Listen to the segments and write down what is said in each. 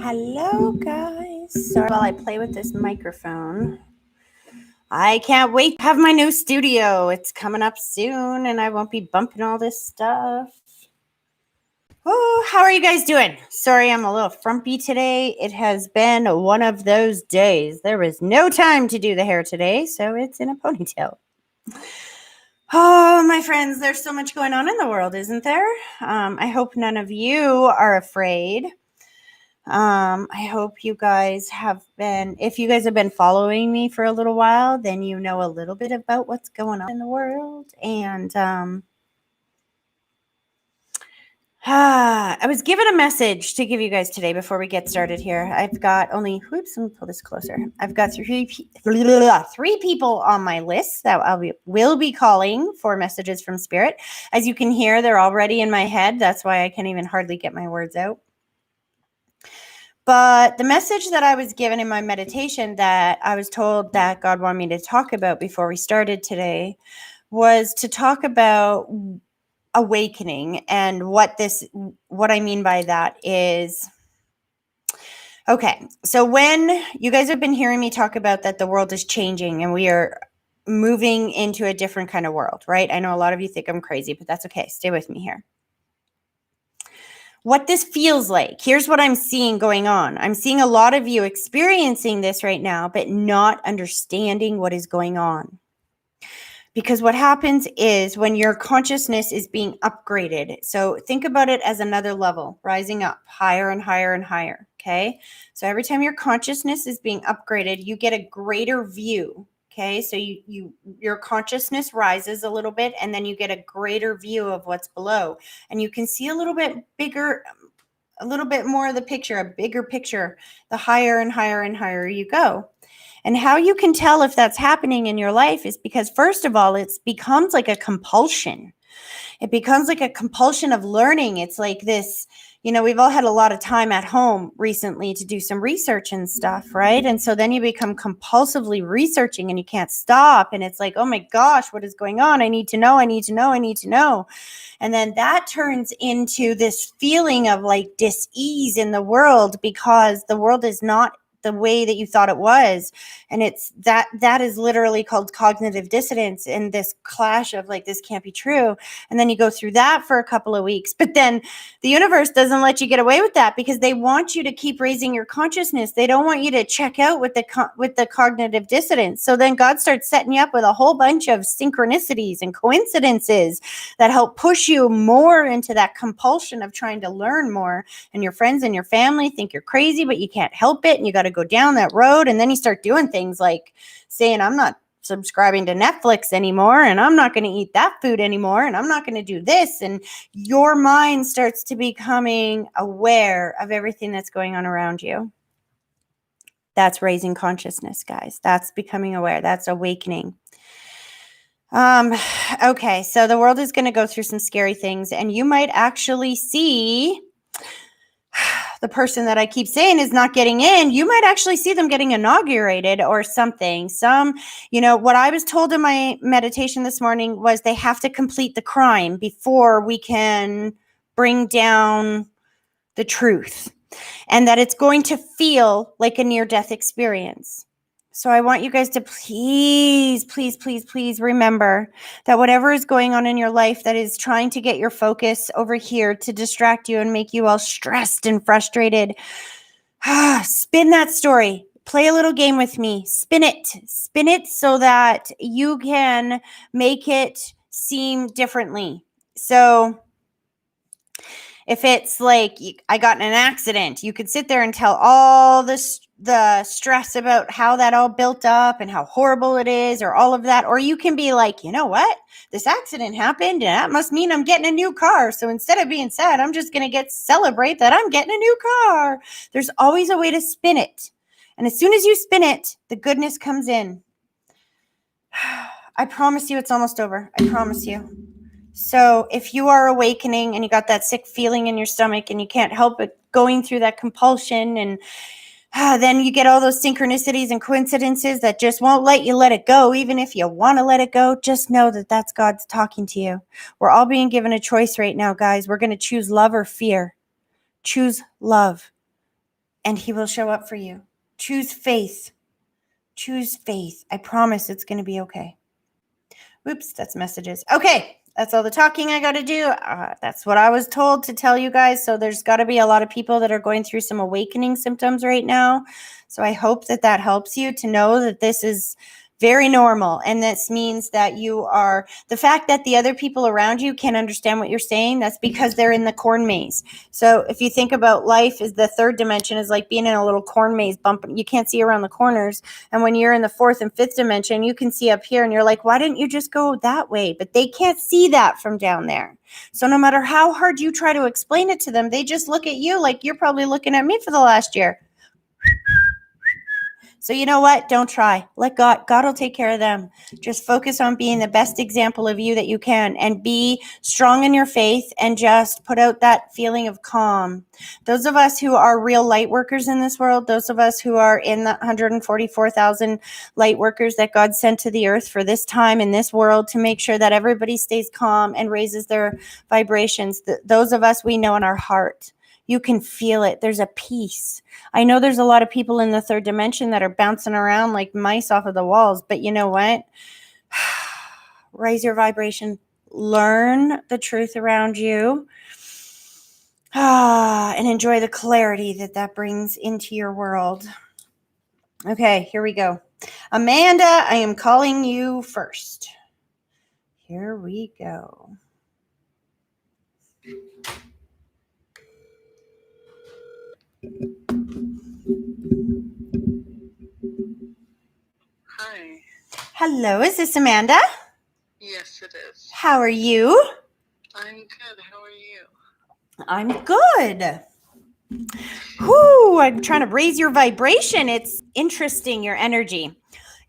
Hello, guys. Sorry while I play with this microphone. I can't wait to have my new studio. It's coming up soon, and I won't be bumping all this stuff. Oh, how are you guys doing? Sorry, I'm a little frumpy today. It has been one of those days. There was no time to do the hair today, so it's in a ponytail. Oh, my friends, there's so much going on in the world, isn't there? I hope none of you are afraid. I hope you guys have been, if you guys have been following me for a little while, then you know a little bit about what's going on in the world. And I was given a message to give you guys today before we get started here. I've got only, let me pull this closer. I've got three people on my list that will be calling for messages from Spirit. As you can hear, they're already in my head. That's why I can't even hardly get my words out. But the message that I was given in my meditation that I was told that God wanted me to talk about before we started today was to talk about awakening. And what I mean by that is, okay, so when you guys have been hearing me talk about that the world is changing and we are moving into a different kind of world, right? I know a lot of you think I'm crazy, but that's okay. Stay with me here. What this feels like. Here's what I'm seeing going on. I'm seeing a lot of you experiencing this right now, but not understanding what is going on. Because what happens is when your consciousness is being upgraded. So think about it as another level, rising up higher and higher and higher. Okay. So every time your consciousness is being upgraded, you get a greater view. Okay, so your consciousness rises a little bit, and then you get a greater view of what's below, and you can see a little bit bigger, a little bit more of the picture, a bigger picture, the higher and higher and higher you go. And how you can tell if that's happening in your life is because, first of all, it becomes like a compulsion. It becomes like a compulsion of learning. It's like this, we've all had a lot of time at home recently to do some research and stuff, right? And so then you become compulsively researching and you can't stop. And it's like, oh my gosh, what is going on? I need to know, I need to know, I need to know. And then that turns into this feeling of like dis-ease in the world because the world is not the way that you thought it was. And it's that is literally called cognitive dissonance, and this clash of like, this can't be true. And then you go through that for a couple of weeks, but then the universe doesn't let you get away with that because they want you to keep raising your consciousness. They don't want you to check out with the cognitive dissonance. So then God starts setting you up with a whole bunch of synchronicities and coincidences that help push you more into that compulsion of trying to learn more. And your friends and your family think you're crazy, but you can't help it. And you got to go down that road. And then you start doing things like saying, I'm not subscribing to Netflix anymore, and I'm not going to eat that food anymore, and I'm not going to do this. And your mind starts to becoming aware of everything that's going on around you. That's raising consciousness, guys. That's becoming aware. That's awakening. Okay, so the world is going to go through some scary things, and you might actually see the person that I keep saying is not getting in. You might actually see them getting inaugurated or something. What I was told in my meditation this morning was they have to complete the crime before we can bring down the truth, and that it's going to feel like a near-death experience. So I want you guys to please, please, please, please remember that whatever is going on in your life that is trying to get your focus over here to distract you and make you all stressed and frustrated, spin that story. Play a little game with me. Spin it so that you can make it seem differently. So if it's like I got in an accident, you could sit there and tell all the stress about how that all built up and how horrible it is, or all of that. Or you can be like, you know what? This accident happened, and that must mean I'm getting a new car. So instead of being sad, I'm just going to celebrate that I'm getting a new car. There's always a way to spin it. And as soon as you spin it, the goodness comes in. I promise you it's almost over. I promise you. So if you are awakening and you got that sick feeling in your stomach and you can't help it going through that compulsion and Then you get all those synchronicities and coincidences that just won't let you let it go. Even if you want to let it go, just know that that's God's talking to you. We're all being given a choice right now, guys. We're going to choose love or fear. Choose love, and he will show up for you. Choose faith. Choose faith. I promise it's going to be okay. Oops, that's messages. Okay, that's all the talking I got to do. That's what I was told to tell you guys. So there's got to be a lot of people that are going through some awakening symptoms right now. So I hope that that helps you to know that this is very normal. And this means that you are, the fact that the other people around you can't understand what you're saying, that's because they're in the corn maze. So if you think about life, is the third dimension is like being in a little corn maze bumping. You can't see around the corners. And when you're in the fourth and fifth dimension, you can see up here and you're like, why didn't you just go that way? But they can't see that from down there. So no matter how hard you try to explain it to them, they just look at you like you're probably looking at me for the last year. So you know what? Don't try. Let God. God will take care of them. Just focus on being the best example of you that you can, and be strong in your faith, and just put out that feeling of calm. Those of us who are real light workers in this world, those of us who are in the 144,000 light workers that God sent to the earth for this time in this world to make sure that everybody stays calm and raises their vibrations. Those of us, we know in our heart. You can feel it. There's a peace. I know there's a lot of people in the third dimension that are bouncing around like mice off of the walls, but you know what? Raise your vibration. Learn the truth around you. And enjoy the clarity that that brings into your world. Okay, here we go. Amanda, I am calling you first. Here we go. Hi. Hello, is this Amanda? Yes, it is. How are you? I'm good. How are you? I'm good. Whoo, I'm trying to raise your vibration. It's interesting, your energy.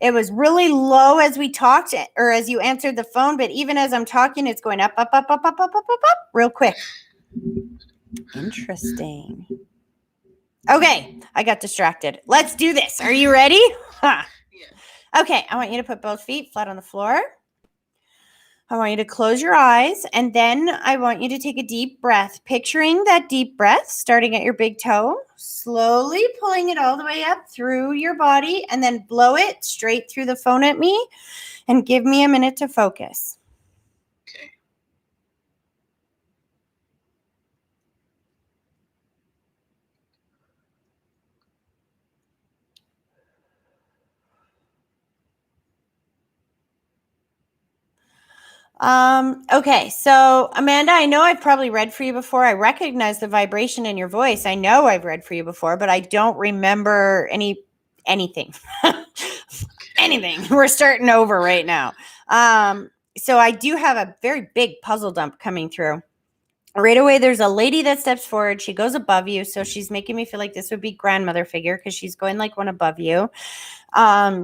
It was really low as we talked or as you answered the phone, but even as I'm talking, it's going up, up, up, up, up, up, up, up, up, real quick. Interesting. Okay, I got distracted. Let's do this. Are you ready? Yes. Okay, I want you to put both feet flat on the floor. I want you to close your eyes, and then I want you to take a deep breath, picturing that deep breath starting at your big toe, slowly pulling it all the way up through your body, and then blow it straight through the phone at me, and give me a minute to focus. Okay. Okay, so Amanda, I know I've probably read for you before. I recognize the vibration in your voice. I know I've read for you before, but I don't remember anything. Anything. We're starting over right now. So I do have a very big puzzle dump coming through. Right away, there's a lady that steps forward. She goes above you. So she's making me feel like this would be grandmother figure because she's going like one above you.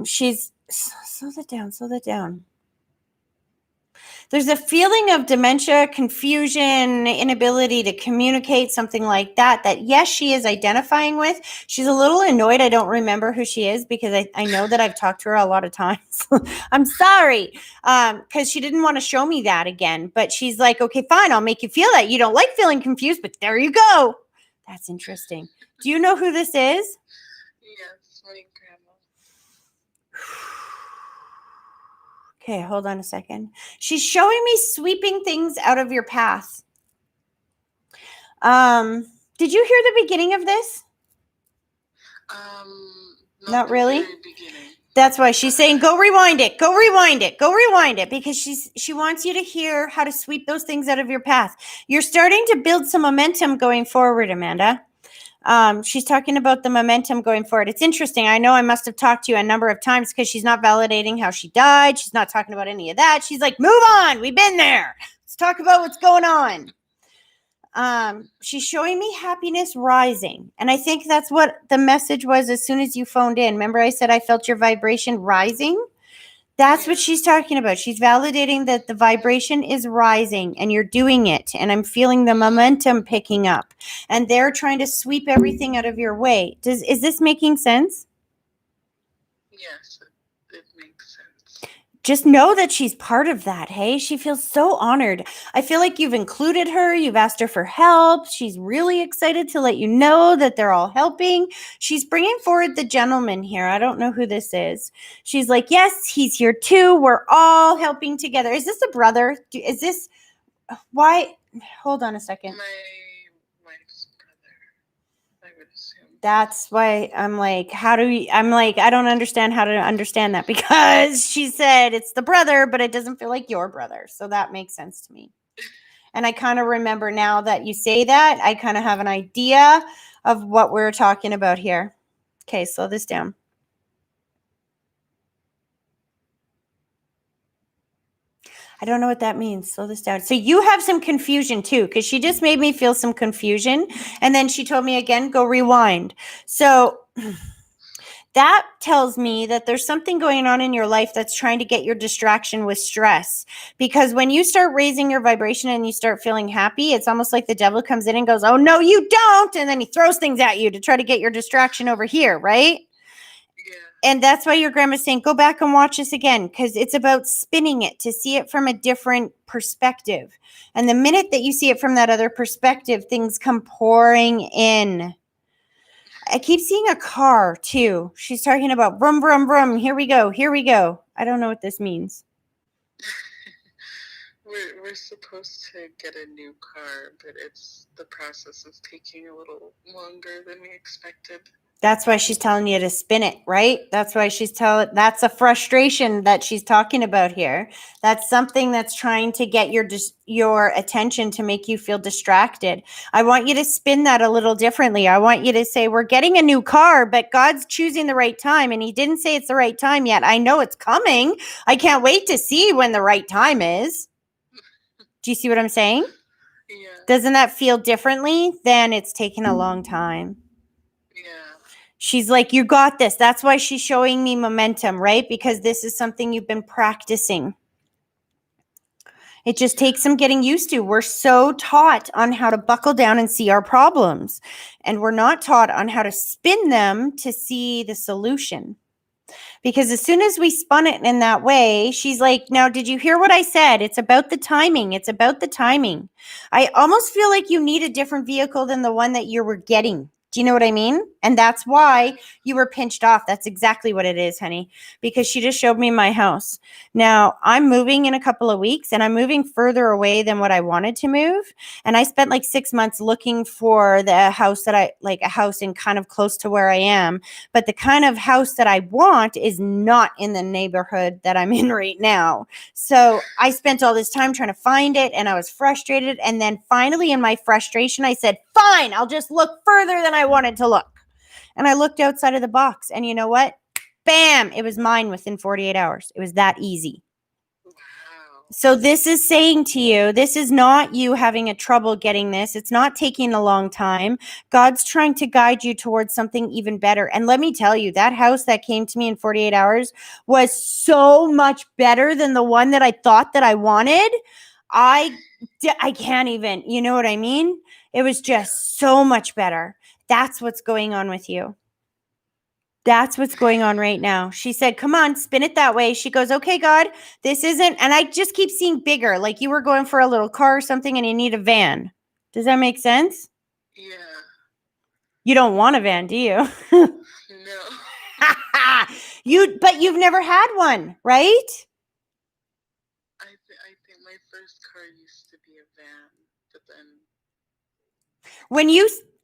She's slow that down. There's a feeling of dementia, confusion, inability to communicate, something like that, that yes, she is identifying with. She's a little annoyed. I don't remember who she is because I know that I've talked to her a lot of times. I'm sorry, because she didn't want to show me that again. But she's like, okay, fine, I'll make you feel that. You don't like feeling confused, but there you go. That's interesting. Do you know who this is? Yes, my grandma. Okay, hold on a second. She's showing me sweeping things out of your path. Did you hear the beginning of this? Not really. The very beginning. That's why she's saying, go rewind it, because she wants you to hear how to sweep those things out of your path. You're starting to build some momentum going forward, Amanda. She's talking about the momentum going forward. It's interesting. I know I must have talked to you a number of times because she's not validating how she died. She's not talking about any of that. She's like, move on. We've been there. Let's talk about what's going on. She's showing me happiness rising. And I think that's what the message was as soon as you phoned in. Remember I said I felt your vibration rising? That's what she's talking about. She's validating that the vibration is rising and you're doing it. And I'm feeling the momentum picking up. And they're trying to sweep everything out of your way. Is this making sense? Yes, it makes sense. Just know that she's part of that, hey? She feels so honored. I feel like you've included her. You've asked her for help. She's really excited to let you know that they're all helping. She's bringing forward the gentleman here. I don't know who this is. She's like, yes, he's here too. We're all helping together. Is this a brother? Is this, why? Hold on a second. My wife's brother, I would assume. That's why I'm like, I don't understand how to understand that, because she said it's the brother, but it doesn't feel like your brother. So that makes sense to me. And I kind of remember now that you say that, I kind of have an idea of what we're talking about here. Okay, slow this down. I don't know what that means. Slow this down. So you have some confusion too, because she just made me feel some confusion. And then she told me again, go rewind. So that tells me that there's something going on in your life that's trying to get your distraction with stress. Because when you start raising your vibration and you start feeling happy, it's almost like the devil comes in and goes, oh, no, you don't. And then he throws things at you to try to get your distraction over here, right? Yeah. And that's why your grandma's saying, go back and watch this again, because it's about spinning it to see it from a different perspective. And the minute that you see it from that other perspective, things come pouring in. I keep seeing a car too. She's talking about vroom, vroom, vroom. Here we go. Here we go. I don't know what this means. We're supposed to get a new car, but the process is taking a little longer than we expected. That's why she's telling you to spin it, right? That's why that's a frustration that she's talking about here. That's something that's trying to get your attention to make you feel distracted. I want you to spin that a little differently. I want you to say, we're getting a new car, but God's choosing the right time. And he didn't say it's the right time yet. I know it's coming. I can't wait to see when the right time is. Do you see what I'm saying? Yeah. Doesn't that feel differently than it's taken a long time? Yeah. She's like, you got this. That's why she's showing me momentum, right? Because this is something you've been practicing. It just takes some getting used to. We're so taught on how to buckle down and see our problems. And we're not taught on how to spin them to see the solution. Because as soon as we spun it in that way, she's like, now, did you hear what I said? It's about the timing. It's about the timing. I almost feel like you need a different vehicle than the one that you were getting. Do you know what I mean? And that's why you were pinched off. That's exactly what it is, honey, because she just showed me my house. Now, I'm moving in a couple of weeks, and I'm moving further away than what I wanted to move. And I spent like 6 months looking for the house a house in kind of close to where I am. But the kind of house that I want is not in the neighborhood that I'm in right now. So I spent all this time trying to find it, and I was frustrated. And then finally, in my frustration, I said, fine, I'll just look further than I wanted to look. And I looked outside of the box, and you know what? Bam! It was mine within 48 hours. It was that easy. Wow. So this is saying to you, this is not you having a trouble getting this. It's not taking a long time. God's trying to guide you towards something even better. And let me tell you, that house that came to me in 48 hours was so much better than the one that I thought that I wanted. I can't even, you know what I mean? It was just so much better. That's what's going on with you. That's what's going on right now. She said, come on, spin it that way. She goes, okay, God, this isn't, and I just keep seeing bigger, like you were going for a little car or something and you need a van. Does that make sense? Yeah. You don't want a van, do you? No. But you've never had one, right? I think my first car used to be a van, but then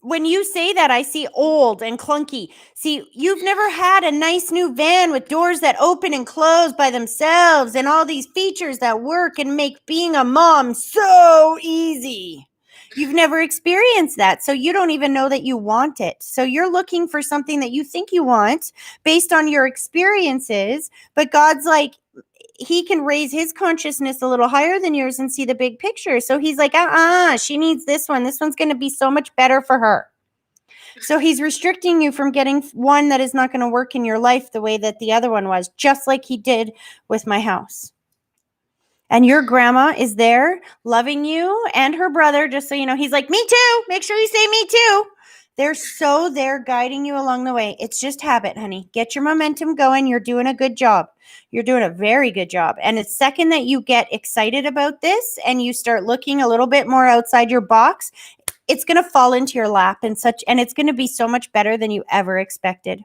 When you say that, I see old and clunky. See, you've never had a nice new van with doors that open and close by themselves and all these features that work and make being a mom so easy. You've never experienced that, so you don't even know that you want it. So you're looking for something that you think you want based on your experiences, but God's like, he can raise his consciousness a little higher than yours and see the big picture. So he's like, she needs this one. This one's going to be so much better for her. So he's restricting you from getting one that is not going to work in your life the way that the other one was, just like he did with my house. And your grandma is there loving you and her brother, just so you know. He's like, me too. Make sure you say me too. They're so there guiding you along the way. It's just habit, honey. Get your momentum going. You're doing a good job. You're doing a very good job. And the second that you get excited about this and you start looking a little bit more outside your box, it's going to fall into your lap and it's going to be so much better than you ever expected.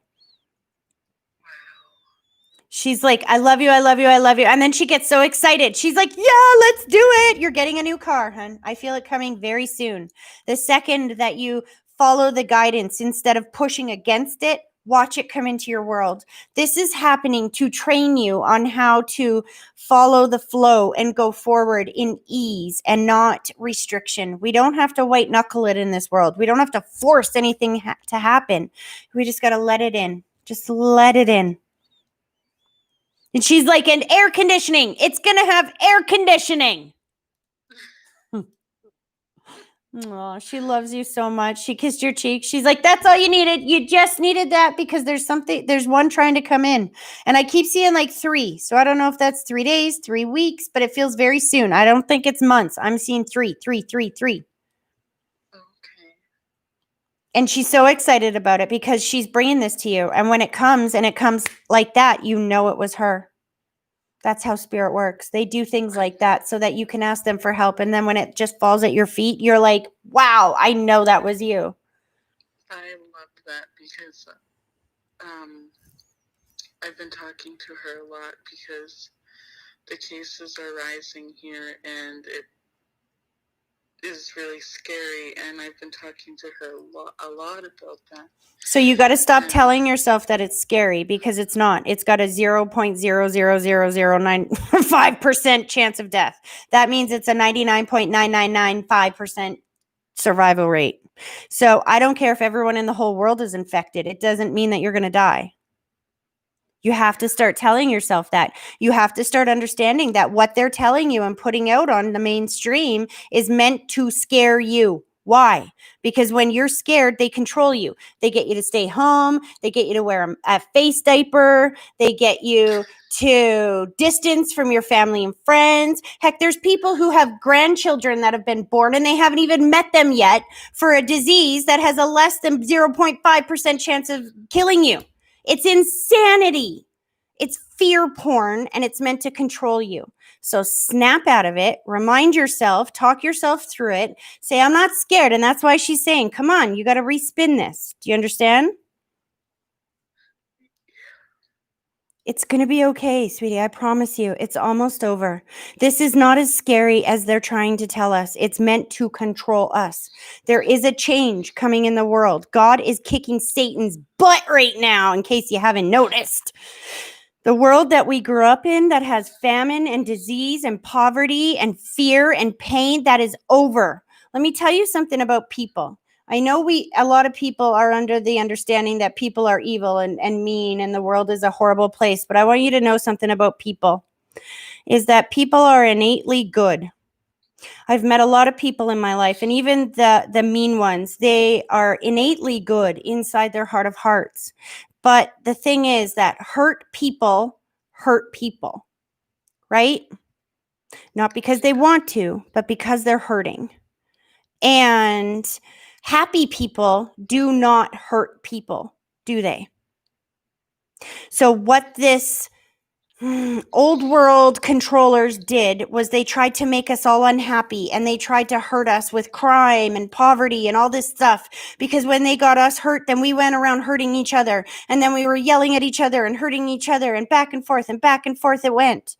She's like, I love you, I love you, I love you. And then she gets so excited. She's like, yeah, let's do it. You're getting a new car, hun. I feel it coming very soon. The second that you follow the guidance instead of pushing against it, watch it come into your world. This is happening to train you on how to follow the flow and go forward in ease and not restriction. We don't have to white knuckle it in this world. We don't have to force anything to happen. We just got to let it in. Just let it in. And she's like, and air conditioning. It's going to have air conditioning. Oh, she loves you so much. She kissed your cheek. She's like, that's all you needed. You just needed that because there's one trying to come in. And I keep seeing like 3. So I don't know if that's 3 days, 3 weeks, but it feels very soon. I don't think it's months. I'm seeing 3. Okay. And she's so excited about it because she's bringing this to you. And when it comes like that, you know it was her. That's how spirit works. They do things like that so that you can ask them for help. And then when it just falls at your feet, you're like, wow, I know that was you. I love that because I've been talking to her a lot because the cases are rising here and it is really scary. And I've been talking to her a lot about that. So you got to stop telling yourself that it's scary because it's not. It's got a 0.00009.5% chance of death. That means it's a 99.9995% survival rate. So I don't care if everyone in the whole world is infected. It doesn't mean that you're going to die. You have to start telling yourself that. You have to start understanding that what they're telling you and putting out on the mainstream is meant to scare you. Why? Because when you're scared, they control you. They get you to stay home. They get you to wear a face diaper. They get you to distance from your family and friends. Heck, there's people who have grandchildren that have been born and they haven't even met them yet for a disease that has a less than 0.5% chance of killing you. It's insanity. It's fear porn, and it's meant to control you. So snap out of it. Remind yourself, talk yourself through it. Say, I'm not scared. And that's why she's saying, come on, you got to respin this. Do you understand? It's going to be okay, sweetie. I promise you. It's almost over. This is not as scary as they're trying to tell us. It's meant to control us. There is a change coming in the world. God is kicking Satan's butt right now, in case you haven't noticed. The world that we grew up in that has famine and disease and poverty and fear and pain, that is over. Let me tell you something about people. I know a lot of people are under the understanding that people are evil and mean and the world is a horrible place. But I want you to know something about people, is that people are innately good. I've met a lot of people in my life, and even the mean ones, they are innately good inside their heart of hearts. But the thing is that hurt people, right? Not because they want to, but because they're hurting. And happy people do not hurt people, do they? So what this old world controllers did was they tried to make us all unhappy, and they tried to hurt us with crime and poverty and all this stuff, because when they got us hurt, then we went around hurting each other, and then we were yelling at each other and hurting each other, and back and forth it went.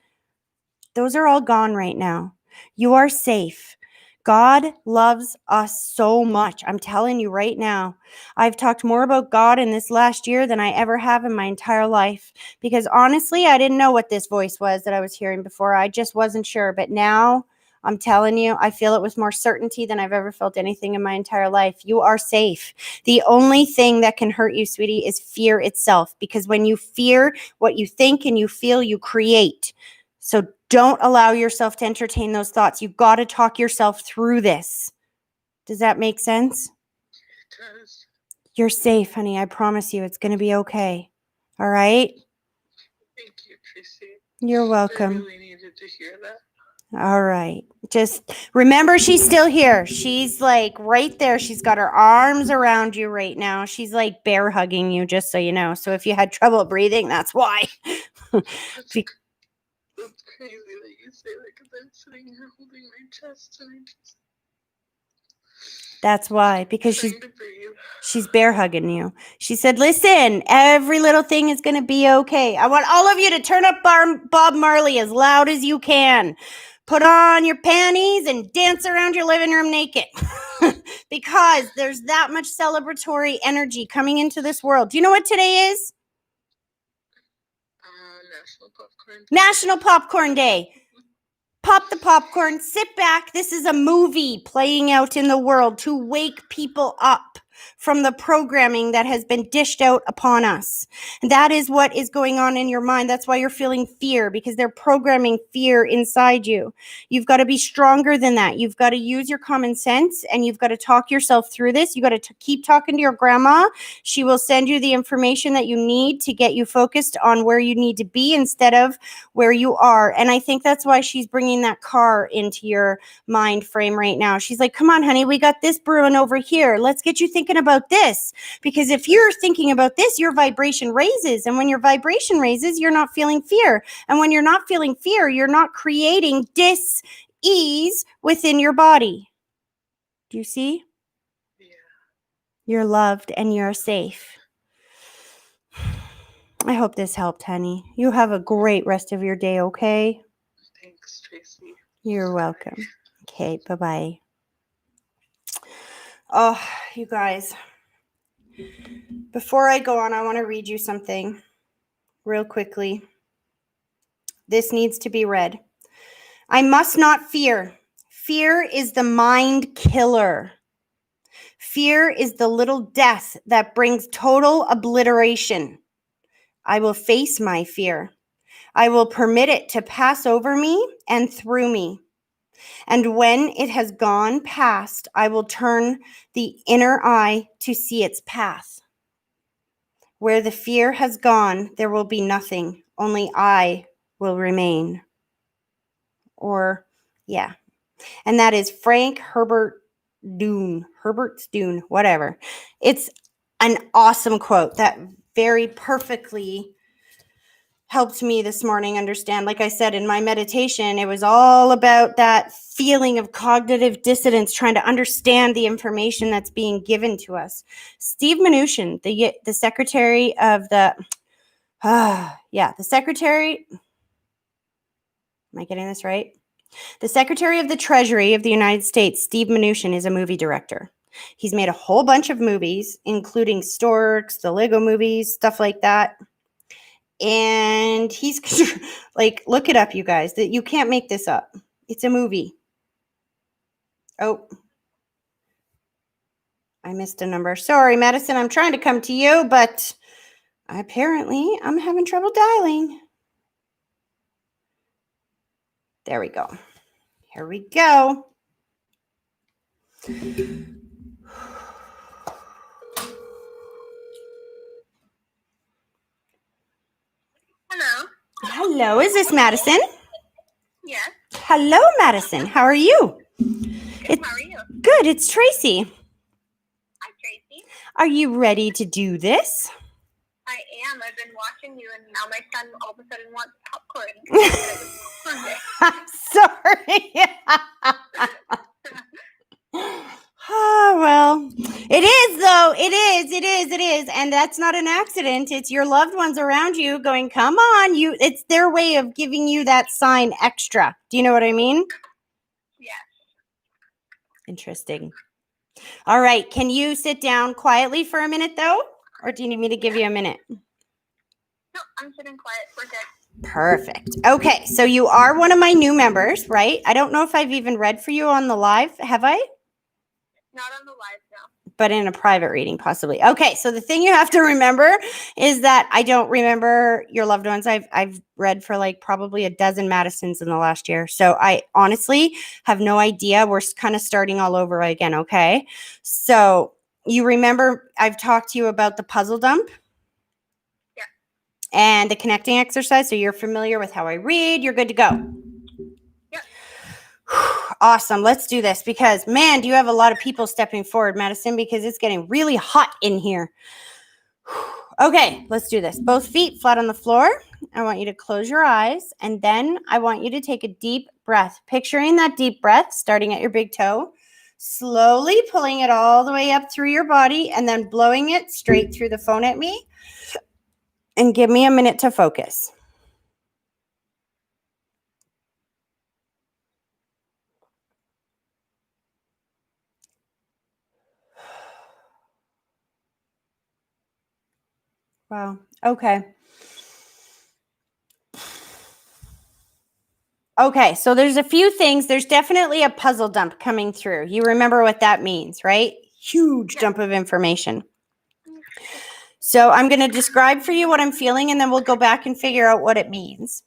Those are all gone right now. You are safe. God loves us so much. I'm telling you right now. I've talked more about God in this last year than I ever have in my entire life. Because honestly, I didn't know what this voice was that I was hearing before. I just wasn't sure. But now, I'm telling you, I feel it with more certainty than I've ever felt anything in my entire life. You are safe. The only thing that can hurt you, sweetie, is fear itself. Because when you fear what you think and you feel, you create. So don't allow yourself to entertain those thoughts. You've got to talk yourself through this. Does that make sense? It does. You're safe, honey. I promise you it's going to be okay. All right? Thank you, Tracy. You're I welcome. really needed to hear that. All right. Just remember she's still here. She's like right there. She's got her arms around you right now. She's like bear hugging you, just so you know. So if you had trouble breathing, that's why. That's Be- crazy that you say that because I'm sitting here holding my chest and I just That's why, because trying to breathe. she's bear hugging you. She said, listen, every little thing is going to be okay. I want all of you to turn up Bob Marley as loud as you can. Put on your panties and dance around your living room naked. Because there's that much celebratory energy coming into this world. Do you know what today is? National Popcorn Day. National Popcorn Day. Pop the popcorn, sit back. This is a movie playing out in the world to wake people up from the programming that has been dished out upon us. That is what is going on in your mind. That's why you're feeling fear, because they're programming fear inside you. You've got to be stronger than that. You've got to use your common sense and you've got to talk yourself through this. You got to keep talking to your grandma. She will send you the information that you need to get you focused on where you need to be instead of where you are. And I think that's why she's bringing that car into your mind frame right now. She's like, come on, honey, we got this brewing over here. Let's get you thinking about this. Because if you're thinking about this, your vibration raises. And when your vibration raises, you're not feeling fear. And when you're not feeling fear, you're not creating dis-ease within your body. Do you see? Yeah. You're loved and you're safe. I hope this helped, honey. You have a great rest of your day, okay? Thanks, Tracy. You're welcome. Okay, bye-bye. Oh, you guys. Before I go on, I want to read you something real quickly. This needs to be read. I must not fear. Fear is the mind killer. Fear is the little death that brings total obliteration. I will face my fear. I will permit it to pass over me and through me. And when it has gone past, I will turn the inner eye to see its path. Where the fear has gone, there will be nothing. Only I will remain. Or, yeah. And that is Frank Herbert's Dune, whatever. It's an awesome quote that very perfectly helped me this morning understand. Like I said, in my meditation, it was all about that feeling of cognitive dissonance, trying to understand the information that's being given to us. Steve Mnuchin, the secretary of the, the secretary, am I getting this right? The Secretary of the Treasury of the United States, Steve Mnuchin, is a movie director. He's made a whole bunch of movies, including Storks, the Lego movies, stuff like that. And he's like, look it up, you guys. That you can't make this up. It's a movie. Oh, I missed a number. Sorry, Madison. I'm trying to come to you, but apparently I'm having trouble dialing. There we go. Here we go. Hello. Hello, is this Madison? Yes. Hello, Madison. How are you? Good. How are you? Good. It's Tracy. Hi, Tracy. Are you ready to do this? I am. I've been watching you, and now my son all of a sudden wants popcorn. I'm sorry. Oh, well, it is, though. It is. And that's not an accident. It's your loved ones around you going, come on. It's their way of giving you that sign extra. Do you know what I mean? Yes. Interesting. All right. Can you sit down quietly for a minute, though? Or do you need me to give you a minute? No, I'm sitting quiet. We're good. Perfect. Okay. So you are one of my new members, right? I don't know if I've even read for you on the live. Have I? Not on the live now. But in a private reading, possibly. Okay, so the thing you have to remember is that I don't remember your loved ones. I've read for like probably a dozen Madisons in the last year. So I honestly have no idea. We're kind of starting all over again, okay? So You remember I've talked to you about the puzzle dump? Yeah. And the connecting exercise. So you're familiar with how I read. You're good to go. Yep. Awesome. Let's do this because, man, do you have a lot of people stepping forward, Madison, because it's getting really hot in here. Okay, let's do this. Both feet flat on the floor. I want you to close your eyes, and then I want you to take a deep breath, picturing that deep breath starting at your big toe, slowly pulling it all the way up through your body, and then blowing it straight through the phone at me. And give me a minute to focus. Wow. Okay. Okay, so there's a few things. There's definitely a puzzle dump coming through. You remember what that means, right? Huge dump of information. So I'm going to describe for you what I'm feeling, and then we'll go back and figure out what it means.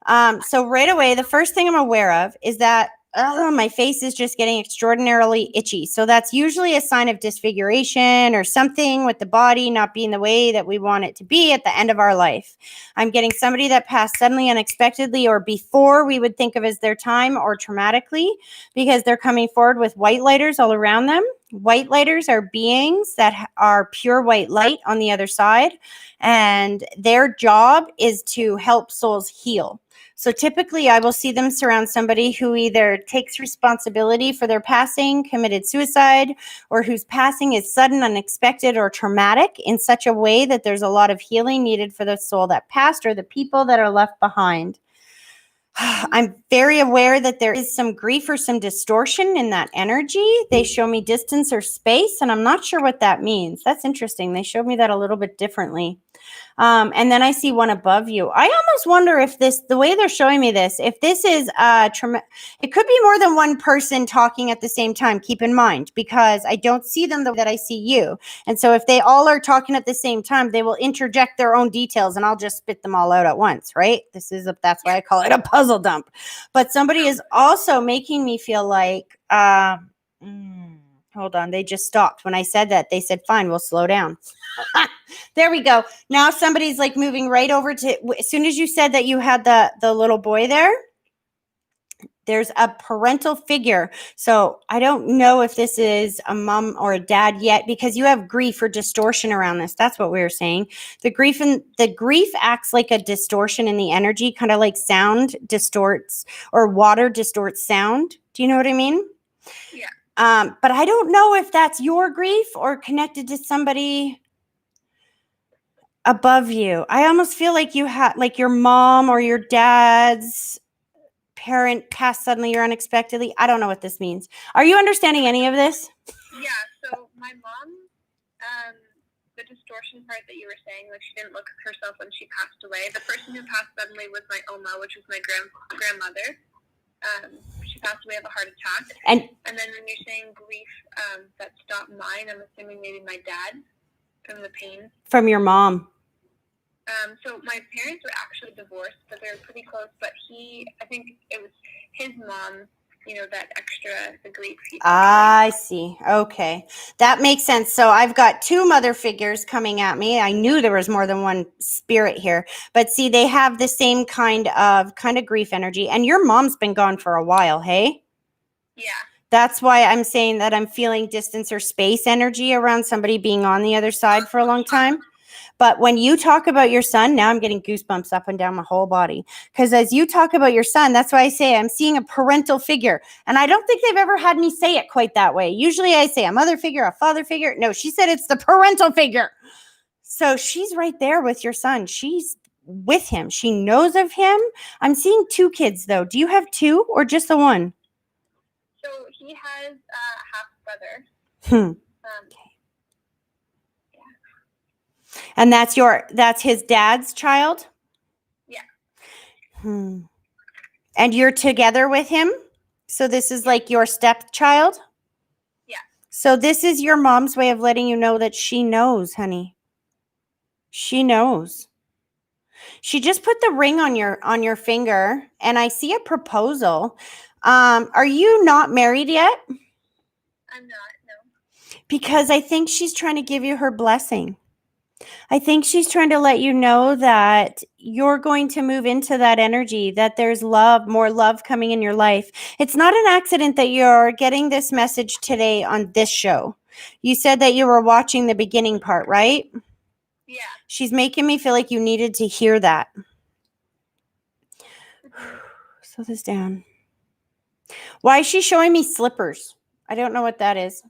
So right away, the first thing I'm aware of is that my face is just getting extraordinarily itchy. So that's usually a sign of disfiguration or something with the body not being the way that we want it to be at the end of our life. I'm getting somebody that passed suddenly, unexpectedly, or before we would think of as their time, or traumatically, because they're coming forward with white lighters all around them. White lighters are beings that are pure white light on the other side, and their job is to help souls heal. So typically I will see them surround somebody who either takes responsibility for their passing, committed suicide, or whose passing is sudden, unexpected, or traumatic in such a way that there's a lot of healing needed for the soul that passed or the people that are left behind. I'm very aware that there is some grief or some distortion in that energy. They show me distance or space, and I'm not sure what that means. That's interesting. They showed me that a little bit differently. And then I see one above you. I almost wonder if the way they're showing me this, if this is it could be more than one person talking at the same time. Keep in mind, because I don't see them the way that I see you. And so if they all are talking at the same time, they will interject their own details, and I'll just spit them all out at once, right? That's why I call it a puzzle dump. But somebody is also making me feel like, hold on, they just stopped. When I said that, they said, fine, we'll slow down. There we go. Now somebody's like moving right over to, as soon as you said that you had the little boy there, there's a parental figure. So I don't know if this is a mom or a dad yet, because you have grief or distortion around this. That's what we were saying. The grief acts like a distortion in the energy, kind of like sound distorts, or water distorts sound. Do you know what I mean? Yeah. But I don't know if that's your grief or connected to somebody above you. I almost feel like you had, like, your mom or your dad's parent passed suddenly or unexpectedly. I don't know what this means. Are you understanding any of this? Yeah, so my mom, the distortion part that you were saying, like she didn't look at herself when she passed away. The person who passed suddenly was my Oma, which was my grandmother. She passed away of a heart attack. And then when you're saying grief that stopped mine, I'm assuming maybe my dad from the pain. From your mom. So my parents were actually divorced, but they were pretty close. But I think it was his mom, that extra, the grief. I see. Okay. That makes sense. So I've got two mother figures coming at me. I knew there was more than one spirit here. But see, they have the same kind of grief energy. And your mom's been gone for a while, hey? Yeah. That's why I'm saying that I'm feeling distance or space energy around somebody being on the other side for a long time. But when you talk about your son, now I'm getting goosebumps up and down my whole body. Because as you talk about your son, that's why I say I'm seeing a parental figure. And I don't think they've ever had me say it quite that way. Usually I say a mother figure, a father figure. No, she said it's the parental figure. So she's right there with your son. She's with him. She knows of him. I'm seeing two kids, though. Do you have two or just the one? So he has a half brother. And that's his dad's child? Yeah. And you're together with him? So this is like your stepchild? Yeah. So this is your mom's way of letting you know that she knows, honey. She knows. She just put the ring on your finger, and I see a proposal. Are you not married yet? I'm not, no. Because I think she's trying to give you her blessing. I think she's trying to let you know that you're going to move into that energy, that there's love, more love coming in your life. It's not an accident that you're getting this message today on this show. You said that you were watching the beginning part, right? Yeah. She's making me feel like you needed to hear that. Slow this down. Why is she showing me slippers? I don't know what that is.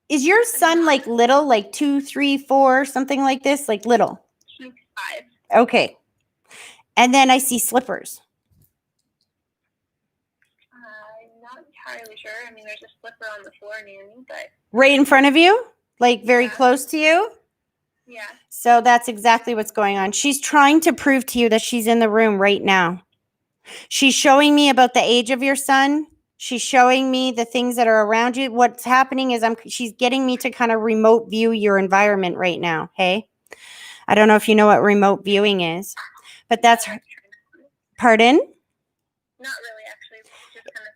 Is your son like little, like 2, 3, 4, something like this? Like little? He's 5. Okay. And then I see slippers. I'm not entirely sure. I mean, there's a slipper on the floor near me, but... Right in front of you? Like very Yeah. close to you? Yeah. So that's exactly what's going on. She's trying to prove to you that she's in the room right now. She's showing me about the age of your son. She's showing me the things that are around you. What's happening is she's getting me to kind of remote view your environment right now. Hey, I don't know if you know what remote viewing is, but that's her. Pardon? Not really, actually. Just kind of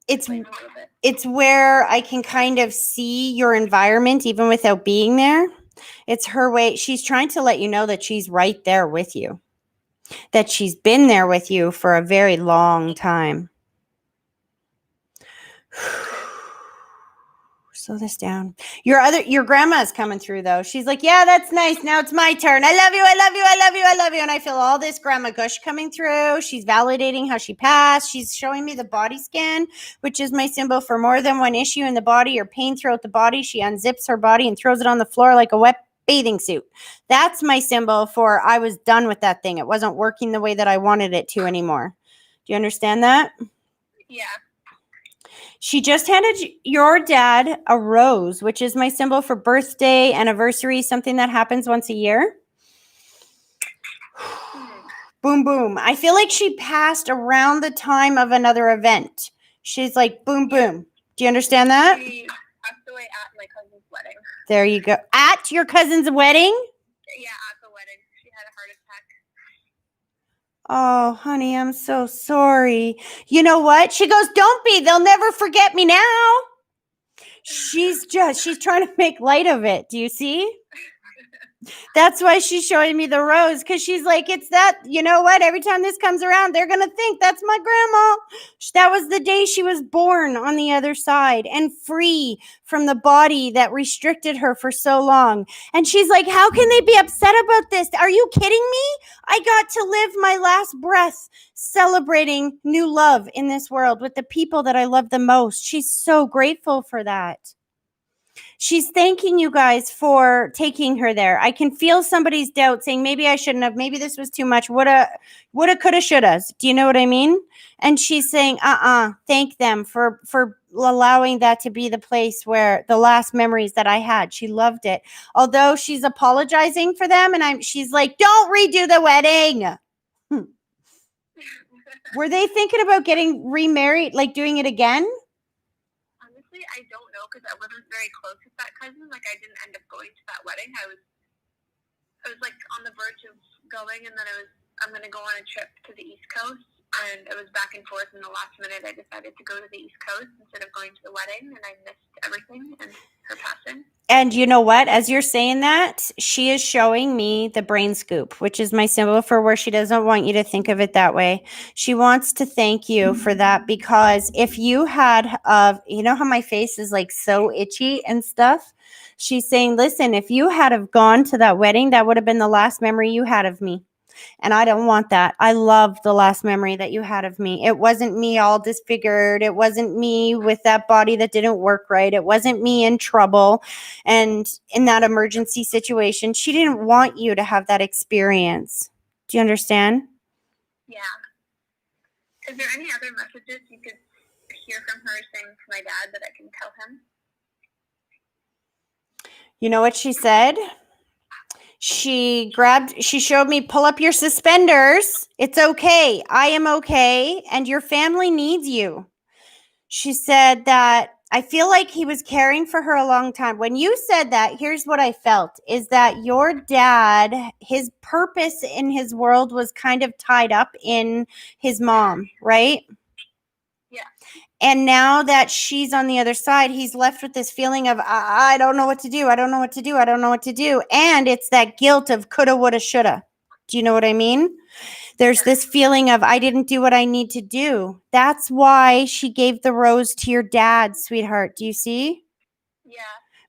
It's explain a little bit. it's where I can kind of see your environment even without being there. It's her way. She's trying to let you know that she's right there with you, that she's been there with you for a very long time. Slow this down. Your grandma's coming through though. She's like, yeah, that's nice. Now it's my turn. I love you. I love you. I love you. I love you. And I feel all this grandma gush coming through. She's validating how she passed. She's showing me the body scan, which is my symbol for more than one issue in the body or pain throughout the body. She unzips her body and throws it on the floor like a wet bathing suit. That's my symbol for I was done with that thing. It wasn't working the way that I wanted it to anymore. Do you understand that? Yeah. She just handed your dad a rose, which is my symbol for birthday, anniversary, something that happens once a year. Boom, boom. I feel like she passed around the time of another event. She's like, boom, boom. Do you understand that? She passed away at my cousin's wedding. There you go. At your cousin's wedding? Yeah, at the wedding. She had a heart attack. Oh, honey, I'm so sorry. You know what? She goes, don't be. They'll never forget me now. She's trying to make light of it. Do you see? That's why she's showing me the rose, because she's like, it's that, you know what? Every time this comes around, they're going to think that's my grandma. That was the day she was born on the other side and free from the body that restricted her for so long. And she's like, how can they be upset about this? Are you kidding me? I got to live my last breath celebrating new love in this world with the people that I love the most. She's so grateful for that. She's thanking you guys for taking her there. I can feel somebody's doubt saying, maybe I shouldn't have. Maybe this was too much. Woulda, coulda, shoulda. Do you know what I mean? And she's saying, thank them for allowing that to be the place where the last memories that I had. She loved it. Although she's apologizing for them. And she's like, don't redo the wedding. Were they thinking about getting remarried, like doing it again? Honestly, I don't know, because I wasn't very close with that cousin. Like, I didn't end up going to that wedding. I was like on the verge of going, and then I'm going to go on a trip to the East Coast, and it was back and forth. In the last minute, I decided to go to the East Coast instead of going to the wedding, and I missed everything and her passing. And you know what? As you're saying that, she is showing me the brain scoop, which is my symbol for where she doesn't want you to think of it that way. She wants to thank you for that, because if you had, you know how my face is like so itchy and stuff? She's saying, listen, if you had have gone to that wedding, that would have been the last memory you had of me. And I don't want that. I love the last memory that you had of me. It wasn't me all disfigured. It wasn't me with that body that didn't work right. It wasn't me in trouble and in that emergency situation. She didn't want you to have that experience. Do you understand? Yeah. Is there any other messages you could hear from her saying to my dad that I can tell him? You know what she said? She showed me, pull up your suspenders. It's okay. I am okay. And your family needs you. She said that I feel like he was caring for her a long time. When you said that, here's what I felt, is that your dad, his purpose in his world was kind of tied up in his mom, right? Yeah. And now that she's on the other side, he's left with this feeling of, I don't know what to do. I don't know what to do. I don't know what to do. And it's that guilt of coulda, woulda, shoulda. Do you know what I mean? There's this feeling of, I didn't do what I need to do. That's why she gave the rose to your dad, sweetheart. Do you see? Yeah.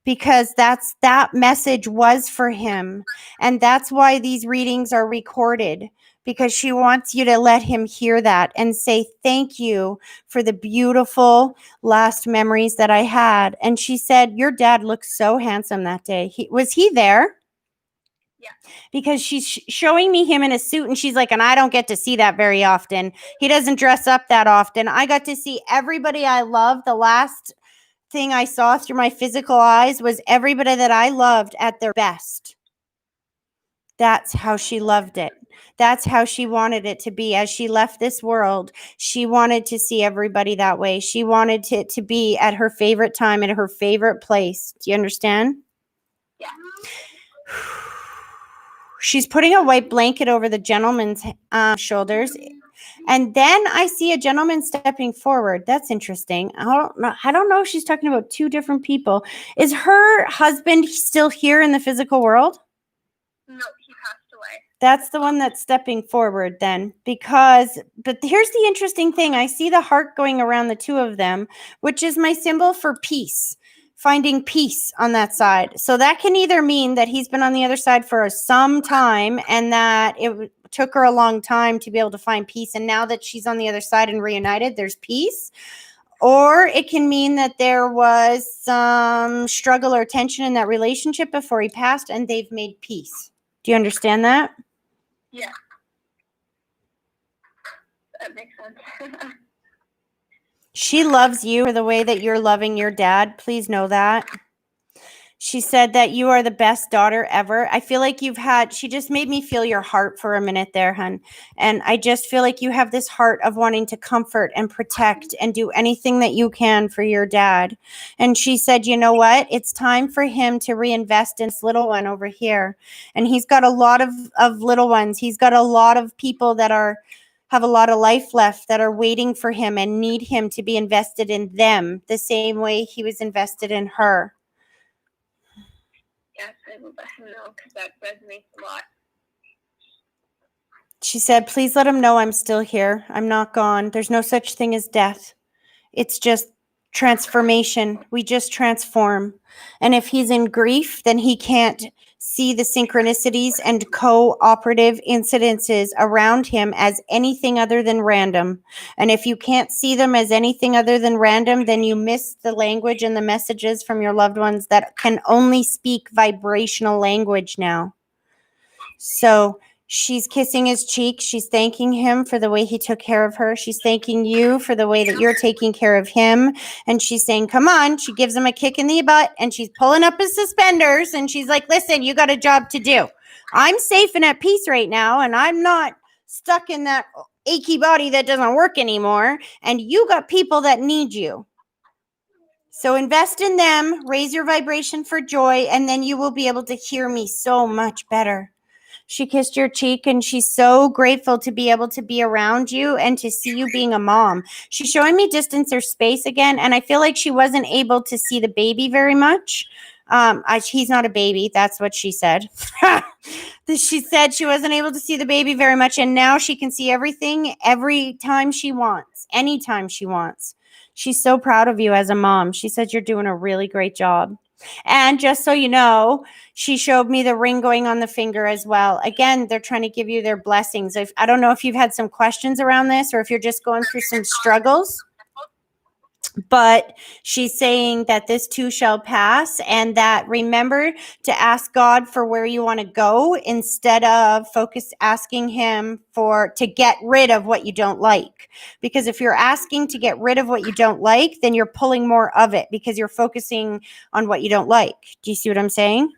Because that message was for him. And that's why these readings are recorded, because she wants you to let him hear that and say, thank you for the beautiful last memories that I had. And she said, your dad looked so handsome that day. Was he there? Yeah. Because she's showing me him in a suit, and she's like, and I don't get to see that very often. He doesn't dress up that often. I got to see everybody I love. The last thing I saw through my physical eyes was everybody that I loved at their best. That's how she loved it. That's how she wanted it to be. As she left this world, she wanted to see everybody that way. She wanted it to be at her favorite time, at her favorite place. Do you understand? Yeah. She's putting a white blanket over the gentleman's shoulders. And then I see a gentleman stepping forward. That's interesting. I don't know if she's talking about two different people. Is her husband still here in the physical world? No, he passed away. That's the one that's stepping forward then. But here's the interesting thing. I see the heart going around the two of them, which is my symbol for peace. Finding peace on that side. So that can either mean that he's been on the other side for some time and that it took her a long time to be able to find peace. And now that she's on the other side and reunited, there's peace. Or it can mean that there was some struggle or tension in that relationship before he passed and they've made peace. Do you understand that? Yeah. That makes sense. She loves you for the way that you're loving your dad. Please know that. She said that you are the best daughter ever. I feel like she just made me feel your heart for a minute there, hun. And I just feel like you have this heart of wanting to comfort and protect and do anything that you can for your dad. And she said, you know what? It's time for him to reinvest in this little one over here. And he's got a lot of little ones. He's got a lot of people that have a lot of life left that are waiting for him and need him to be invested in them the same way he was invested in her. Yes, I will let him know because that resonates a lot. She said, please let him know I'm still here. I'm not gone. There's no such thing as death. It's just transformation. We just transform. And if he's in grief, then he can't see the synchronicities and cooperative incidences around him as anything other than random. And if you can't see them as anything other than random, then you miss the language and the messages from your loved ones that can only speak vibrational language now. So she's kissing his cheek. She's thanking him for the way he took care of her. She's thanking you for the way that you're taking care of him. And she's saying, come on. She gives him a kick in the butt and she's pulling up his suspenders. And she's like, listen, you got a job to do. I'm safe and at peace right now. And I'm not stuck in that achy body that doesn't work anymore. And you got people that need you. So invest in them, raise your vibration for joy, and then you will be able to hear me so much better. She kissed your cheek and she's so grateful to be able to be around you and to see you being a mom. She's showing me distance or space again. And I feel like she wasn't able to see the baby very much. He's not a baby. That's what she said. She said she wasn't able to see the baby very much. And now she can see everything every time she wants, anytime she wants. She's so proud of you as a mom. She said you're doing a really great job. And just so you know, she showed me the ring going on the finger as well. Again, they're trying to give you their blessings. I don't know if you've had some questions around this or if you're just going through some struggles. But she's saying that this too shall pass and that remember to ask God for where you want to go instead of asking him to get rid of what you don't like. Because if you're asking to get rid of what you don't like, then you're pulling more of it because you're focusing on what you don't like. Do you see what I'm saying?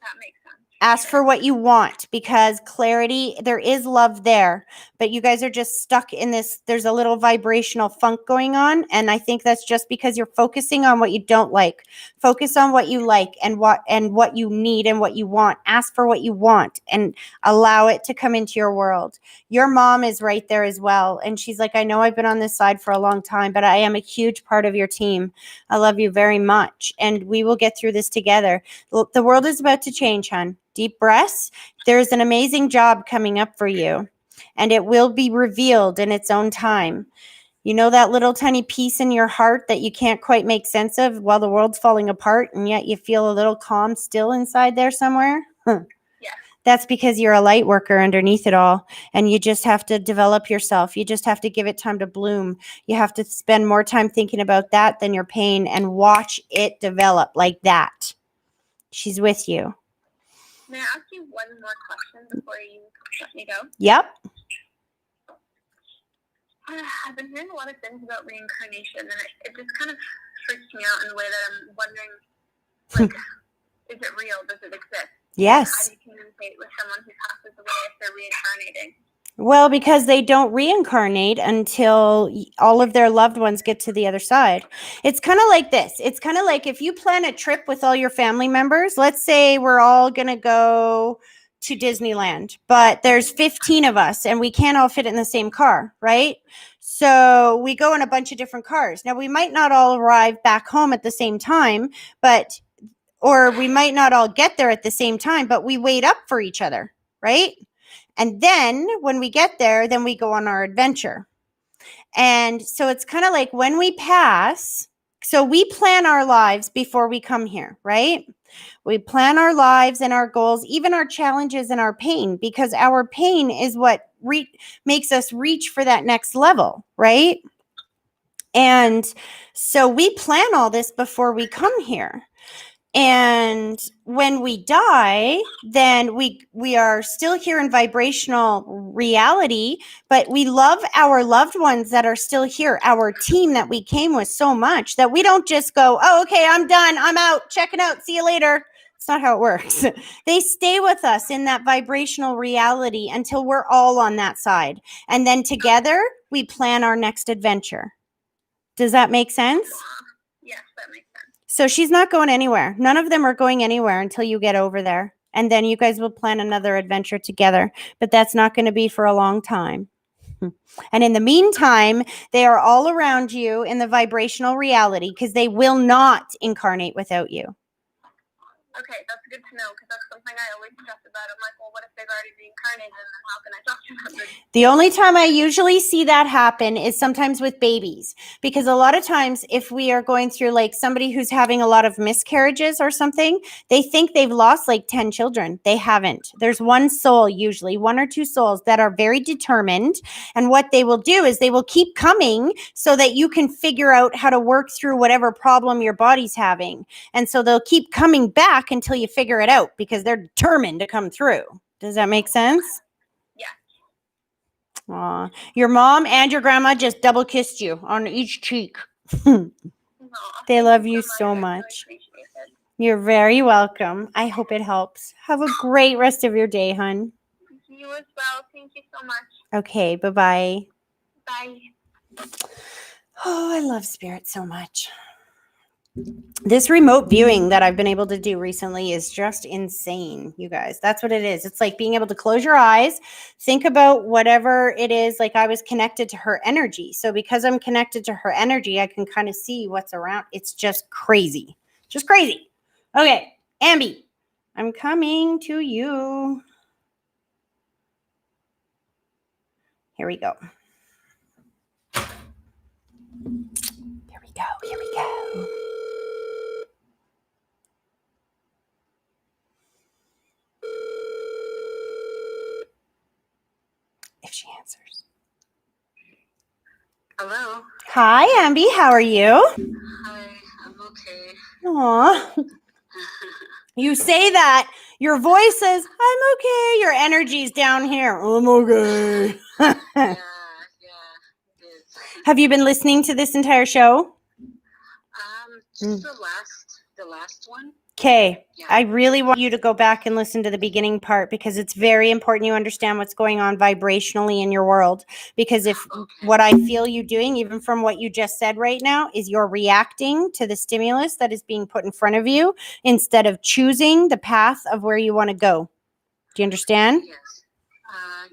That makes sense. Ask for what you want, because clarity, there is love there, but you guys are just stuck in this. There's a little vibrational funk going on. And I think that's just because you're focusing on what you don't like. Focus on what you like and what you need and what you want. Ask for what you want and allow it to come into your world. Your mom is right there as well. And she's like, I know I've been on this side for a long time, but I am a huge part of your team. I love you very much. And we will get through this together. The world is about to change, hon. Deep breaths. There's an amazing job coming up for you, and it will be revealed in its own time. You know that little tiny piece in your heart that you can't quite make sense of while the world's falling apart, and yet you feel a little calm still inside there somewhere? Yeah. That's because you're a light worker underneath it all, and you just have to develop yourself. You just have to give it time to bloom. You have to spend more time thinking about that than your pain and watch it develop like that. She's with you. May I ask you one more question before you let me go? Yep. I've been hearing a lot of things about reincarnation, and it just kind of freaks me out in a way that I'm wondering, like, is it real? Does it exist? Yes. How do you communicate with someone who passes away if they're reincarnating? Well, because they don't reincarnate until all of their loved ones get to the other side. It's kind of like this. It's kind of like if you plan a trip with all your family members. Let's say we're all going to go to Disneyland, but there's 15 of us and we can't all fit in the same car, right? So we go in a bunch of different cars. Now, we might not all arrive back home at the same time, or we might not all get there at the same time, but we wait up for each other, right? And then when we get there, then we go on our adventure. And so it's kind of like when we pass, so we plan our lives before we come here, right? We plan our lives and our goals, even our challenges and our pain, because our pain is what makes us reach for that next level, right? And so we plan all this before we come here. And when we die, then we are still here in vibrational reality, but we love our loved ones that are still here, our team that we came with so much that we don't just go, oh, okay, I'm done. I'm out. Checking out. See you later. It's not how it works. They stay with us in that vibrational reality until we're all on that side. And then together we plan our next adventure. Does that make sense? Yes, that makes sense. So she's not going anywhere. None of them are going anywhere until you get over there. And then you guys will plan another adventure together. But that's not going to be for a long time. And in the meantime, they are all around you in the vibrational reality because they will not incarnate without you. Okay, that's good to know because that's something I always stress about. I'm like, well, what if they've already reincarnated and then how can I talk to them? The only time I usually see that happen is sometimes with babies, because a lot of times if we are going through like somebody who's having a lot of miscarriages or something, they think they've lost like 10 children. They haven't. There's one soul, usually 1 or 2 souls that are very determined. And what they will do is they will keep coming so that you can figure out how to work through whatever problem your body's having. And so they'll keep coming back until you figure it out because they're determined to come through. Does that make sense? Yeah. Aw. Your mom and your grandma just double kissed you on each cheek. They love you so much. Really appreciate it. You're very welcome. I hope it helps. Have a great rest of your day, hon. You as well. Thank you so much. Okay, bye-bye. Bye. Oh, I love spirit so much. This remote viewing that I've been able to do recently is just insane, you guys. That's what it is. It's like being able to close your eyes, think about whatever it is. Like I was connected to her energy. So because I'm connected to her energy, I can kind of see what's around. It's just crazy. Just crazy. Okay, Ambi, I'm coming to you. Here we go. Here we go. Here we go. If she answers. Hello. Hi, Ambi. How are you? Hi, I'm okay. Aw. You say that. Your voice says, I'm okay. Your energy's down here. I'm okay. Yeah, it is. Have you been listening to this entire show? Just the last one. Okay. Yeah. I really want you to go back and listen to the beginning part because it's very important you understand what's going on vibrationally in your world. Because if what I feel you doing, even from what you just said right now, is you're reacting to the stimulus that is being put in front of you instead of choosing the path of where you want to go. Do you understand? Yes.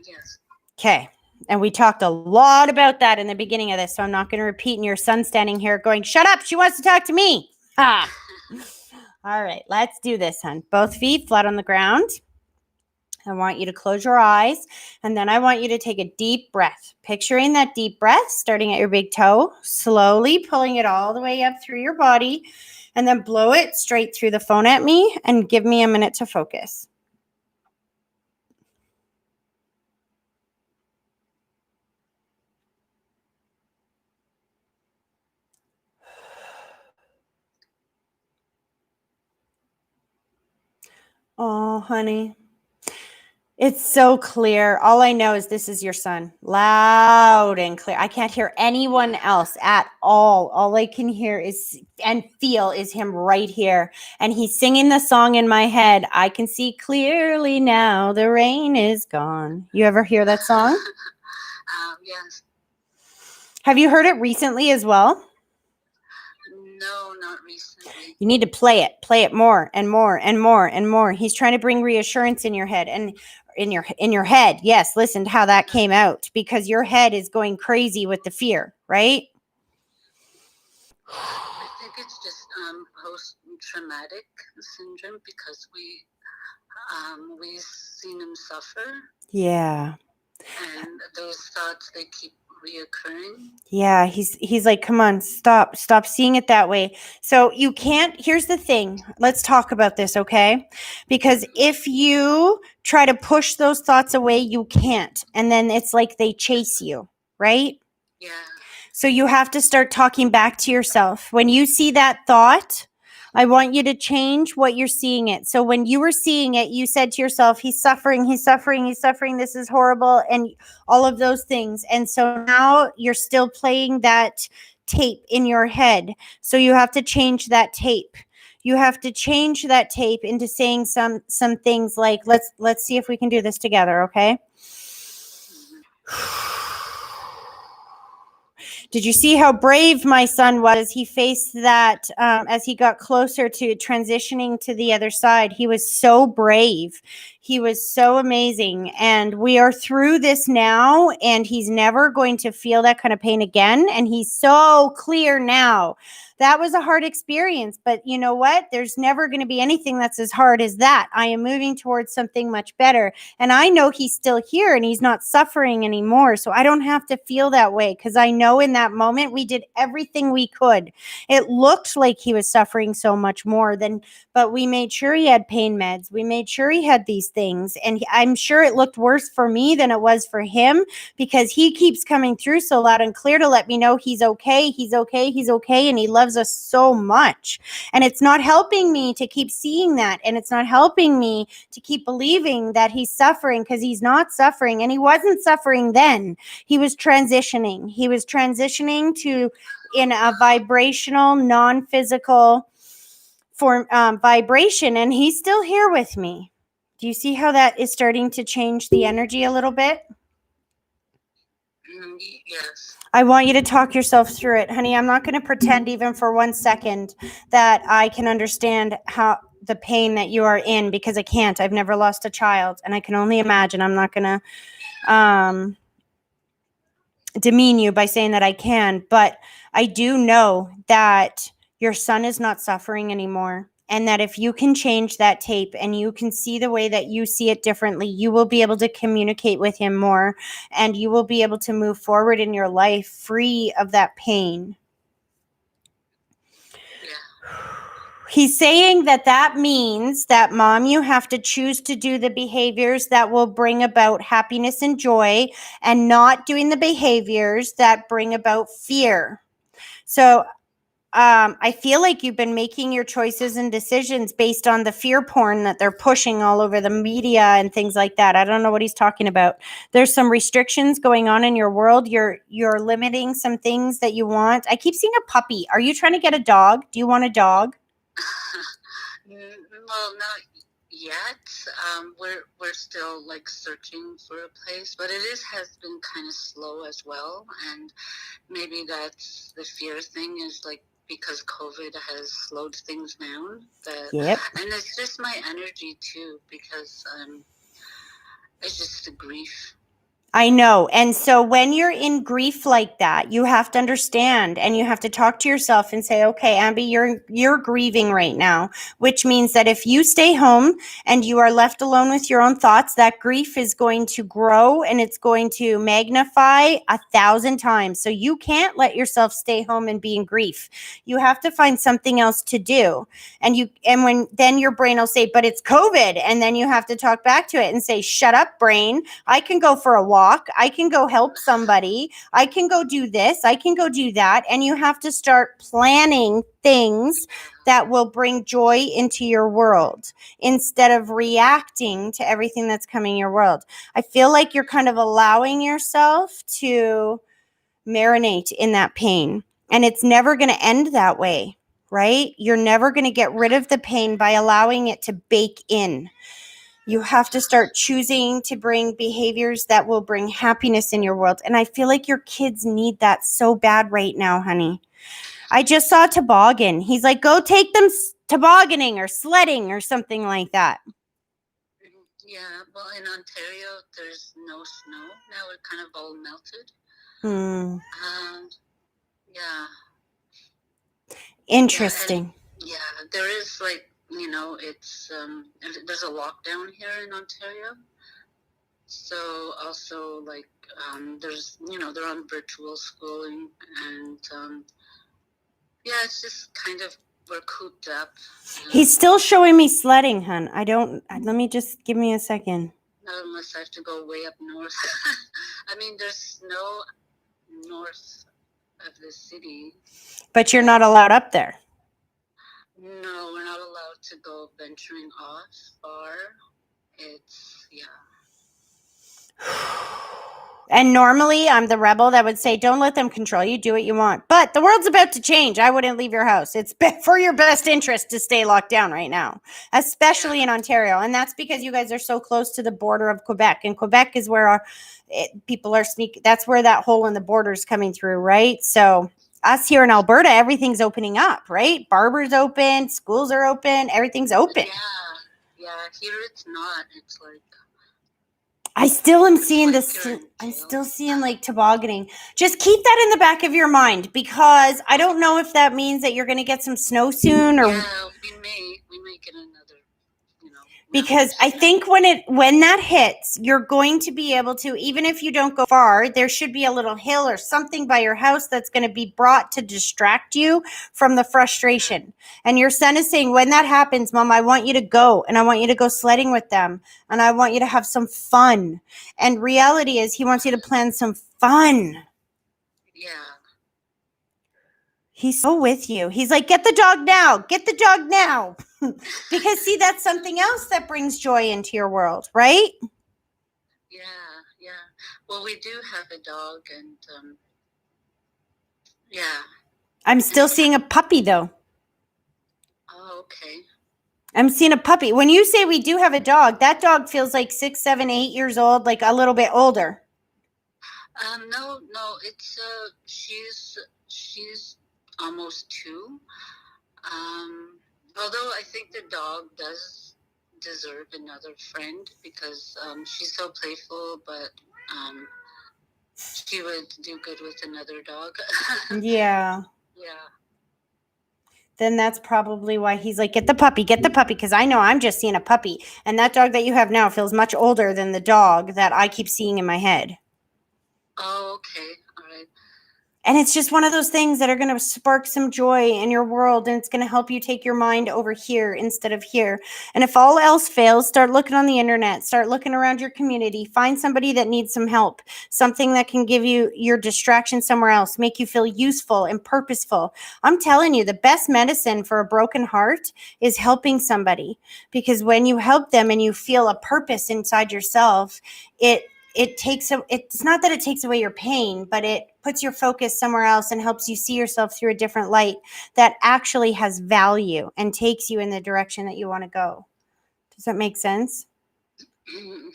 Yes. Okay. And we talked a lot about that in the beginning of this, so I'm not going to repeat. And your son standing here going, shut up, she wants to talk to me. Ah. All right, let's do this, hon. Both feet flat on the ground. I want you to close your eyes, and then I want you to take a deep breath. Picturing that deep breath starting at your big toe, slowly pulling it all the way up through your body, and then blow it straight through the phone at me and give me a minute to focus. Oh, honey. It's so clear. All I know is this is your son. Loud and clear. I can't hear anyone else at all. All I can hear is and feel is him right here. And he's singing the song in my head. I can see clearly now the rain is gone. You ever hear that song? Yes. Have you heard it recently as well? No, not recently. You need to play it. Play it more and more and more and more. He's trying to bring reassurance in your head and in your head. Yes, listen to how that came out because your head is going crazy with the fear, right? I think it's just post-traumatic syndrome because we've seen him suffer. Yeah. And those thoughts, they keep reoccurring. Yeah, he's like, come on, stop seeing it that way. So you can't, here's the thing. Let's talk about this, okay? Because if you try to push those thoughts away, you can't. And then it's like they chase you, right? Yeah. So you have to start talking back to yourself. When you see that thought, I want you to change what you're seeing it. So when you were seeing it, you said to yourself, he's suffering, he's suffering, he's suffering. This is horrible. And all of those things. And so now you're still playing that tape in your head. So you have to change that tape. You have to change that tape into saying some things like, let's see if we can do this together. Okay. Did you see how brave my son was as he faced that, as he got closer to transitioning to the other side? He was so brave. He was so amazing. And we are through this now, and he's never going to feel that kind of pain again. And he's so clear now. That was a hard experience, but you know what? There's never going to be anything that's as hard as that. I am moving towards something much better. And I know he's still here and he's not suffering anymore. So I don't have to feel that way because I know in that moment we did everything we could. It looked like he was suffering so much more but we made sure he had pain meds. We made sure he had these things. And I'm sure it looked worse for me than it was for him because he keeps coming through so loud and clear to let me know he's okay, he's okay, he's okay. And he loves us so much. And it's not helping me to keep seeing that. And it's not helping me to keep believing that he's suffering because he's not suffering. And he wasn't suffering then. He was transitioning. He was transitioning to in a vibrational, non-physical form vibration. And he's still here with me. Do you see how that is starting to change the energy a little bit? Yes. I want you to talk yourself through it. Honey, I'm not going to pretend even for 1 second that I can understand how the pain that you are in because I can't. I've never lost a child and I can only imagine. I'm not going to demean you by saying that I can, but I do know that your son is not suffering anymore. And that if you can change that tape and you can see the way that you see it differently, you will be able to communicate with him more and you will be able to move forward in your life free of that pain. Yeah. He's saying that means that, Mom, you have to choose to do the behaviors that will bring about happiness and joy and not doing the behaviors that bring about fear. So I feel like you've been making your choices and decisions based on the fear porn that they're pushing all over the media and things like that. I don't know what he's talking about. There's some restrictions going on in your world. You're limiting some things that you want. I keep seeing a puppy. Are you trying to get a dog? Do you want a dog? Well, not yet. We're still like searching for a place, but has been kind of slow as well, and maybe that's the fear thing is like because COVID has slowed things down. Yep. And it's just my energy too, because it's just the grief. I know. And so when you're in grief like that, you have to understand and you have to talk to yourself and say, okay, Ambi, you're grieving right now, which means that if you stay home and you are left alone with your own thoughts, that grief is going to grow and it's going to magnify 1,000 times. So you can't let yourself stay home and be in grief. You have to find something else to do. Then your brain will say, but it's COVID. And then you have to talk back to it and say, shut up, brain. I can go for a walk. I can go help somebody. I can go do this. I can go do that. And you have to start planning things that will bring joy into your world instead of reacting to everything that's coming in your world. I feel like you're kind of allowing yourself to marinate in that pain. And it's never going to end that way, right? You're never going to get rid of the pain by allowing it to bake in. You have to start choosing to bring behaviors that will bring happiness in your world. And I feel like your kids need that so bad right now, honey. I just saw a toboggan. He's like, go take them tobogganing or sledding or something like that. Yeah, well, in Ontario, there's no snow. Now it kind of all melted. Yeah. Interesting. Yeah, there is like, it's there's a lockdown here in Ontario. So also like there's they're on virtual schooling and it's just kind of we're cooped up. He's still showing me sledding, hun. Let me just give me a second. Unless I have to go way up north. I mean, there's snow north of the city. But you're not allowed up there. No, we're not allowed to go venturing off far. It's, yeah. And normally I'm the rebel that would say, don't let them control you, do what you want. But the world's about to change. I wouldn't leave your house. It's for your best interest to stay locked down right now, especially in Ontario. And that's because you guys are so close to the border of Quebec. And Quebec is where people are sneaking. That's where that hole in the border is coming through, right? So us here in Alberta, everything's opening up, right? Barbers open, schools are open, everything's open. Yeah, here it's not. It's like I still am seeing this. I'm still seeing like tobogganing. Just keep that in the back of your mind because I don't know if that means that you're going to get some snow soon or. Yeah, we may get another. Because I think when that hits, you're going to be able to, even if you don't go far, there should be a little hill or something by your house that's going to be brought to distract you from the frustration. And your son is saying, when that happens, Mom, I want you to go and I want you to go sledding with them and I want you to have some fun. And reality is he wants you to plan some fun. Yeah. He's so with you. He's like, get the dog now. Get the dog now. Because, see, that's something else that brings joy into your world, right? Yeah. Well, we do have a dog and, yeah. I'm still seeing a puppy, though. Oh, okay. I'm seeing a puppy. When you say we do have a dog, that dog feels like 6, 7, 8 years old, like a little bit older. No, it's, she's almost 2. Although I think the dog does deserve another friend because she's so playful, but she would do good with another dog. Yeah. Yeah. Then that's probably why he's like, get the puppy, because I know I'm just seeing a puppy. And that dog that you have now feels much older than the dog that I keep seeing in my head. Oh, okay. All right. And it's just one of those things that are going to spark some joy in your world. And it's going to help you take your mind over here instead of here. And if all else fails, start looking on the internet. Start looking around your community. Find somebody that needs some help. Something that can give you your distraction somewhere else. Make you feel useful and purposeful. I'm telling you, the best medicine for a broken heart is helping somebody. Because when you help them and you feel a purpose inside yourself, it's not that it takes away your pain, but it puts your focus somewhere else and helps you see yourself through a different light that actually has value and takes you in the direction that you want to go. Does that make sense?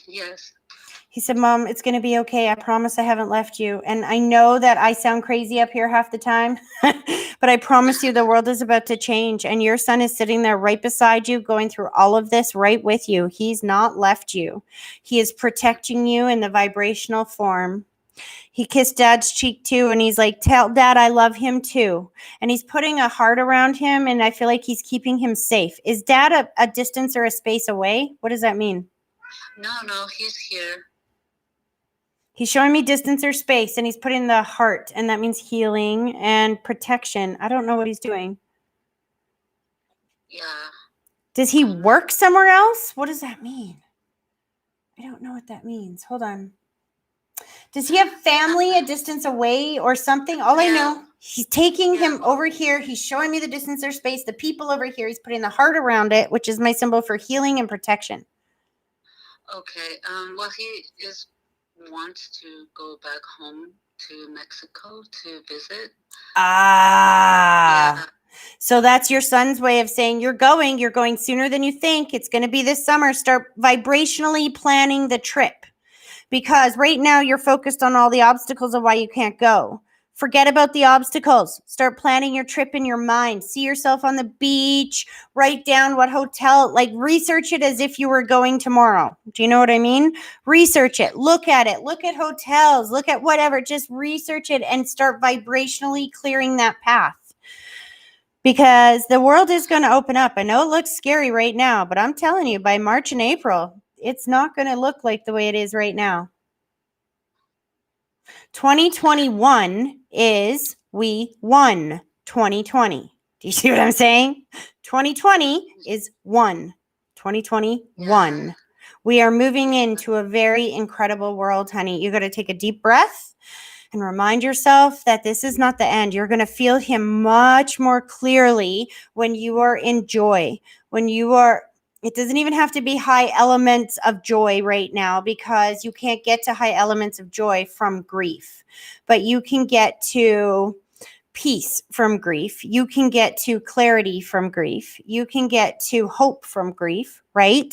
Yes. He said, Mom, it's going to be okay. I promise I haven't left you. And I know that I sound crazy up here half the time, but I promise you the world is about to change. And your son is sitting there right beside you, going through all of this right with you. He's not left you. He is protecting you in the vibrational form. He kissed Dad's cheek too. And he's like, tell Dad I love him too. And he's putting a heart around him. And I feel like he's keeping him safe. Is Dad a distance or a space away? What does that mean? No, he's here. He's showing me distance or space, and he's putting the heart, and that means healing and protection. I don't know what he's doing. Yeah. Does he work somewhere else? What does that mean? I don't know what that means. Hold on. Does he have family a distance away or something? All I know, he's taking him over here. He's showing me the distance or space. The people over here, he's putting the heart around it, which is my symbol for healing and protection. Okay. Well, he wants to go back home to Mexico to visit. Ah. Yeah. So that's your son's way of saying you're going sooner than you think. It's going to be this summer. Start vibrationally planning the trip, because right now you're focused on all the obstacles of why you can't go. Forget about the obstacles. Start planning your trip in your mind. See yourself on the beach. Write down what hotel, like research it as if you were going tomorrow. Do you know what I mean? Research it. Look at it. Look at hotels. Look at whatever. Just research it and start vibrationally clearing that path. Because the world is going to open up. I know it looks scary right now, but I'm telling you, by March and April, it's not going to look like the way it is right now. 2021 is we won 2020. Do you see what I'm saying? 2020 is one. 2021. We are moving into a very incredible world, honey. You got to take a deep breath and remind yourself that this is not the end. You're going to feel him much more clearly when you are in joy, when you are. It doesn't even have to be high elements of joy right now, because you can't get to high elements of joy from grief, but you can get to peace from grief. You can get to clarity from grief. You can get to hope from grief, right?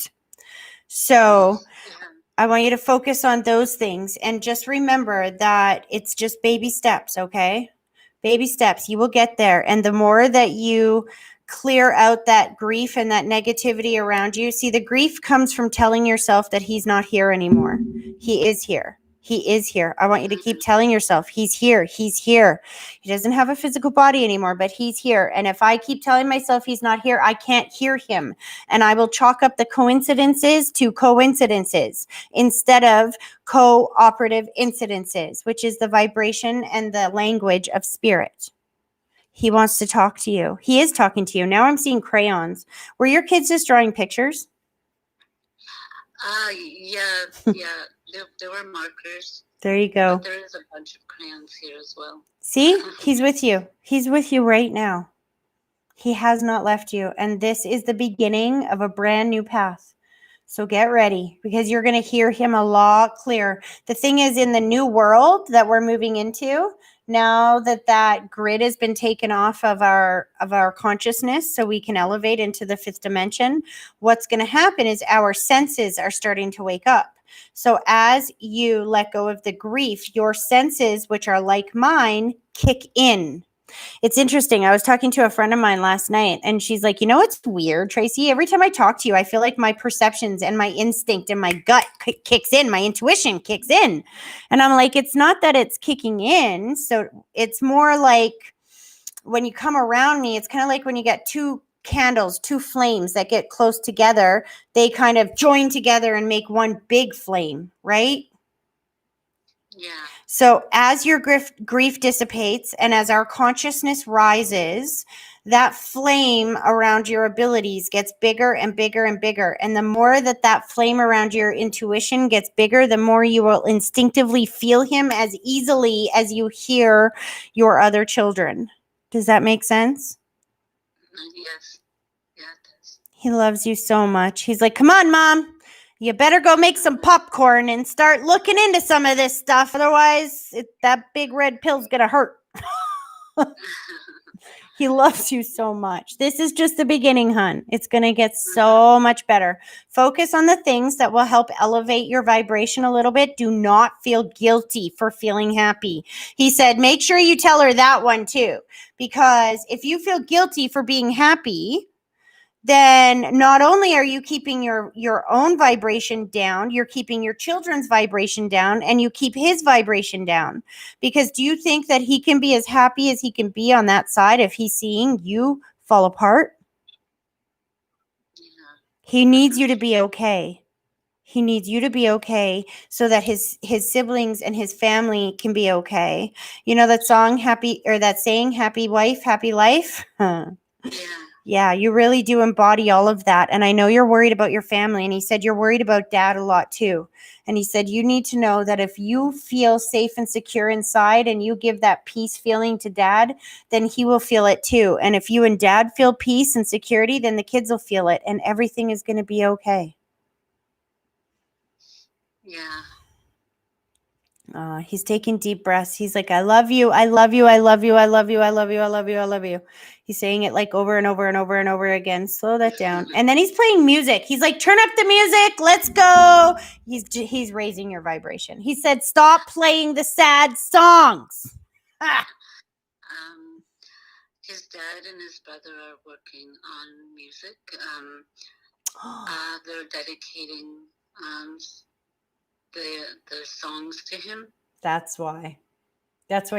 So I want you to focus on those things and just remember that it's just baby steps, okay? Baby steps. You will get there. And the more that you clear out that grief and that negativity around you, see, the grief comes from telling yourself that he's not here anymore. He is here. He is here. I want you to keep telling yourself, he's here. He's here. He doesn't have a physical body anymore, but he's here. And if I keep telling myself he's not here, I can't hear him. And I will chalk up the coincidences to coincidences instead of cooperative incidences, which is the vibration and the language of spirit. He wants to talk to you. He is talking to you. Now I'm seeing crayons. Were your kids just drawing pictures? Yeah. There were markers. There you go. But there is a bunch of crayons here as well. See? He's with you. He's with you right now. He has not left you. And this is the beginning of a brand new path. So get ready, because you're going to hear him a lot clearer. The thing is, in the new world that we're moving into, now that grid has been taken off of our consciousness so we can elevate into the fifth dimension, what's going to happen is our senses are starting to wake up. So as you let go of the grief, your senses, which are like mine, kick in. It's interesting. I was talking to a friend of mine last night, and she's like, you know, it's weird, Tracy. Every time I talk to you, I feel like my perceptions and my instinct and my gut kicks in. My intuition kicks in. And I'm like, it's not that it's kicking in. So it's more like when you come around me, it's kind of like when you get two candles, two flames that get close together, they kind of join together and make one big flame, right? Yeah. So as your grief dissipates and as our consciousness rises, that flame around your abilities gets bigger and bigger and bigger. And the more that flame around your intuition gets bigger, the more you will instinctively feel him as easily as you hear your other children. Does that make sense? Yes. Yeah, it does. He loves you so much. He's like, come on, Mom. You better go make some popcorn and start looking into some of this stuff. Otherwise, that big red pill's going to hurt. He loves you so much. This is just the beginning, hun. It's going to get so much better. Focus on the things that will help elevate your vibration a little bit. Do not feel guilty for feeling happy. He said, make sure you tell her that one too. Because if you feel guilty for being happy, then not only are you keeping your own vibration down, you're keeping your children's vibration down, and you keep his vibration down. Because do you think that he can be as happy as he can be on that side if he's seeing you fall apart? Yeah. He needs you to be okay. He needs you to be okay so that his siblings and his family can be okay. You know that song, that saying, happy wife, happy life? Yeah. Yeah, you really do embody all of that. And I know you're worried about your family. And he said you're worried about dad a lot too. And he said you need to know that if you feel safe and secure inside and you give that peace feeling to dad, then he will feel it too. And if you and dad feel peace and security, then the kids will feel it and everything is going to be okay. Yeah. He's taking deep breaths. He's like, I love you. I love you. I love you. I love you. I love you. I love you. I love you. He's saying it like over and over and over and over again. Slow that down. And then he's playing music. He's like, turn up the music. Let's go. He's raising your vibration. He said, stop playing the sad songs. His dad and his brother are working on music. They're dedicating the songs to him. That's why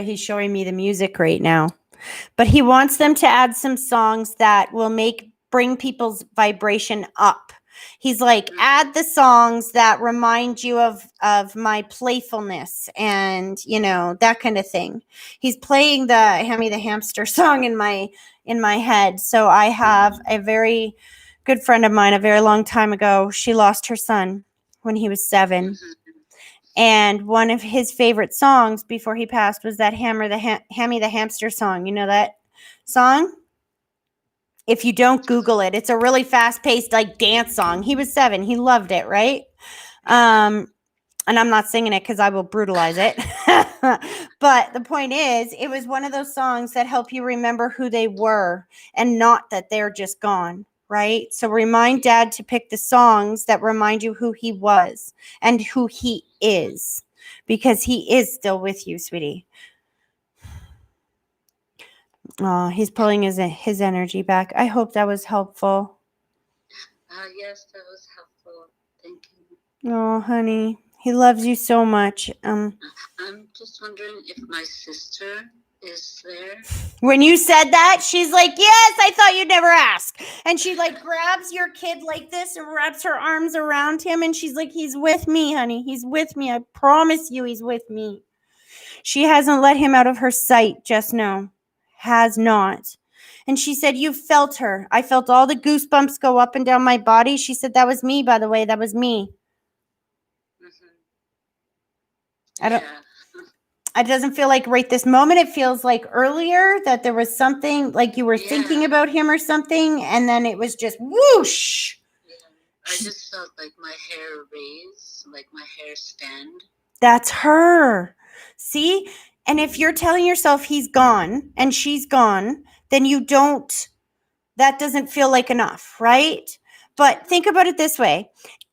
he's showing me the music right now. But he wants them to add some songs that will bring people's vibration up. He's like, add the songs that remind you of my playfulness and, that kind of thing. He's playing the Hammy the Hamster song in my head. So I have a very good friend of mine a very long time ago. She lost her son when he was 7. And one of his favorite songs before he passed was that Hammy the Hamster song. You know that song? If you don't, Google it. It's a really fast-paced, dance song. He was 7. He loved it, right? And I'm not singing it because I will brutalize it. But the point is, it was one of those songs that help you remember who they were and not that they're just gone, right? So remind dad to pick the songs that remind you who he was and who he is, because he is still with you, sweetie. Oh, he's pulling his energy back. I hope that was helpful. Yes, that was helpful. Thank you. Oh, honey, he loves you so much. I'm just wondering if my sister is there. When you said that, she's like, yes, I thought you'd never ask. And she grabs your kid like this and wraps her arms around him. And she's like, he's with me, honey. He's with me. I promise you he's with me. She hasn't let him out of her sight, just know. Has not. And she said, you felt her. I felt all the goosebumps go up and down my body. She said, that was me, by the way. That was me. Yeah. It doesn't feel like right this moment. It feels like earlier that there was something like you were thinking about him or something. And then it was just whoosh. Yeah. I just felt like my hair raise, like my hair stand. That's her. See? And if you're telling yourself he's gone and she's gone, then that doesn't feel like enough, right? But think about it this way.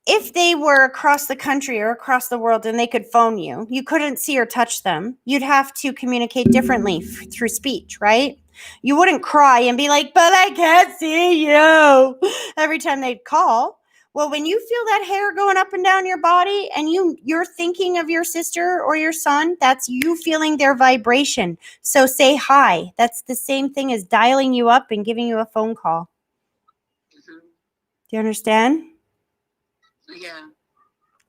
If they were across the country or across the world and they could phone you, you couldn't see or touch them. You'd have to communicate differently through speech, right? You wouldn't cry and be like, but I can't see you every time they'd call. Well, when you feel that hair going up and down your body and you're thinking of your sister or your son, that's you feeling their vibration. So say hi. That's the same thing as dialing you up and giving you a phone call. Do you understand? Yeah.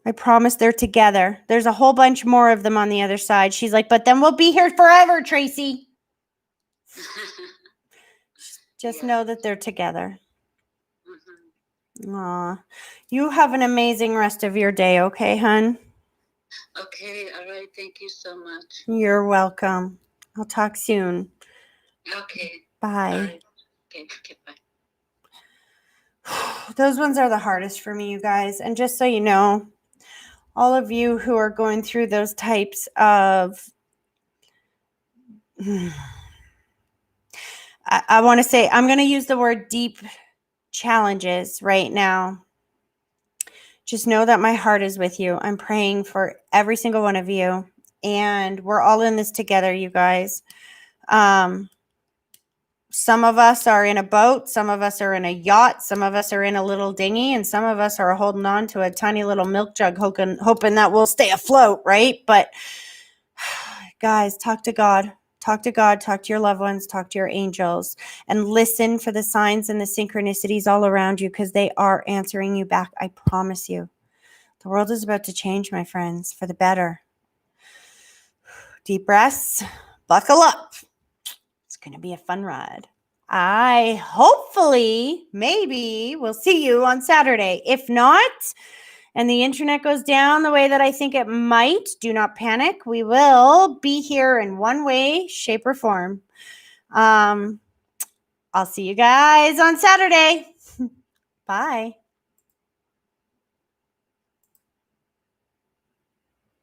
I promise they're together. There's a whole bunch more of them on the other side. She's like, but then we'll be here forever, Tracy. Just know that they're together. Aw. You have an amazing rest of your day, okay, hun? Okay, all right. Thank you so much. You're welcome. I'll talk soon. Okay. Bye. All right. Okay, bye. Those ones are the hardest for me, you guys. And just so you know, all of you who are going through those types of, I want to say, I'm going to use the word deep challenges right now. Just know that my heart is with you. I'm praying for every single one of you. And we're all in this together, you guys. Some of us are in a boat. Some of us are in a yacht. Some of us are in a little dinghy. And some of us are holding on to a tiny little milk jug, hoping that we'll stay afloat, right? But guys, talk to God. Talk to God, talk to your loved ones, talk to your angels, and listen for the signs and the synchronicities all around you, because they are answering you back. I promise you. The world is about to change, my friends, for the better. Deep breaths. Buckle up. It's going to be a fun ride. I hopefully, maybe, will see you on Saturday. If not, and the internet goes down the way that I think it might, do not panic. We will be here in one way, shape, or form. I'll see you guys on Saturday. Bye.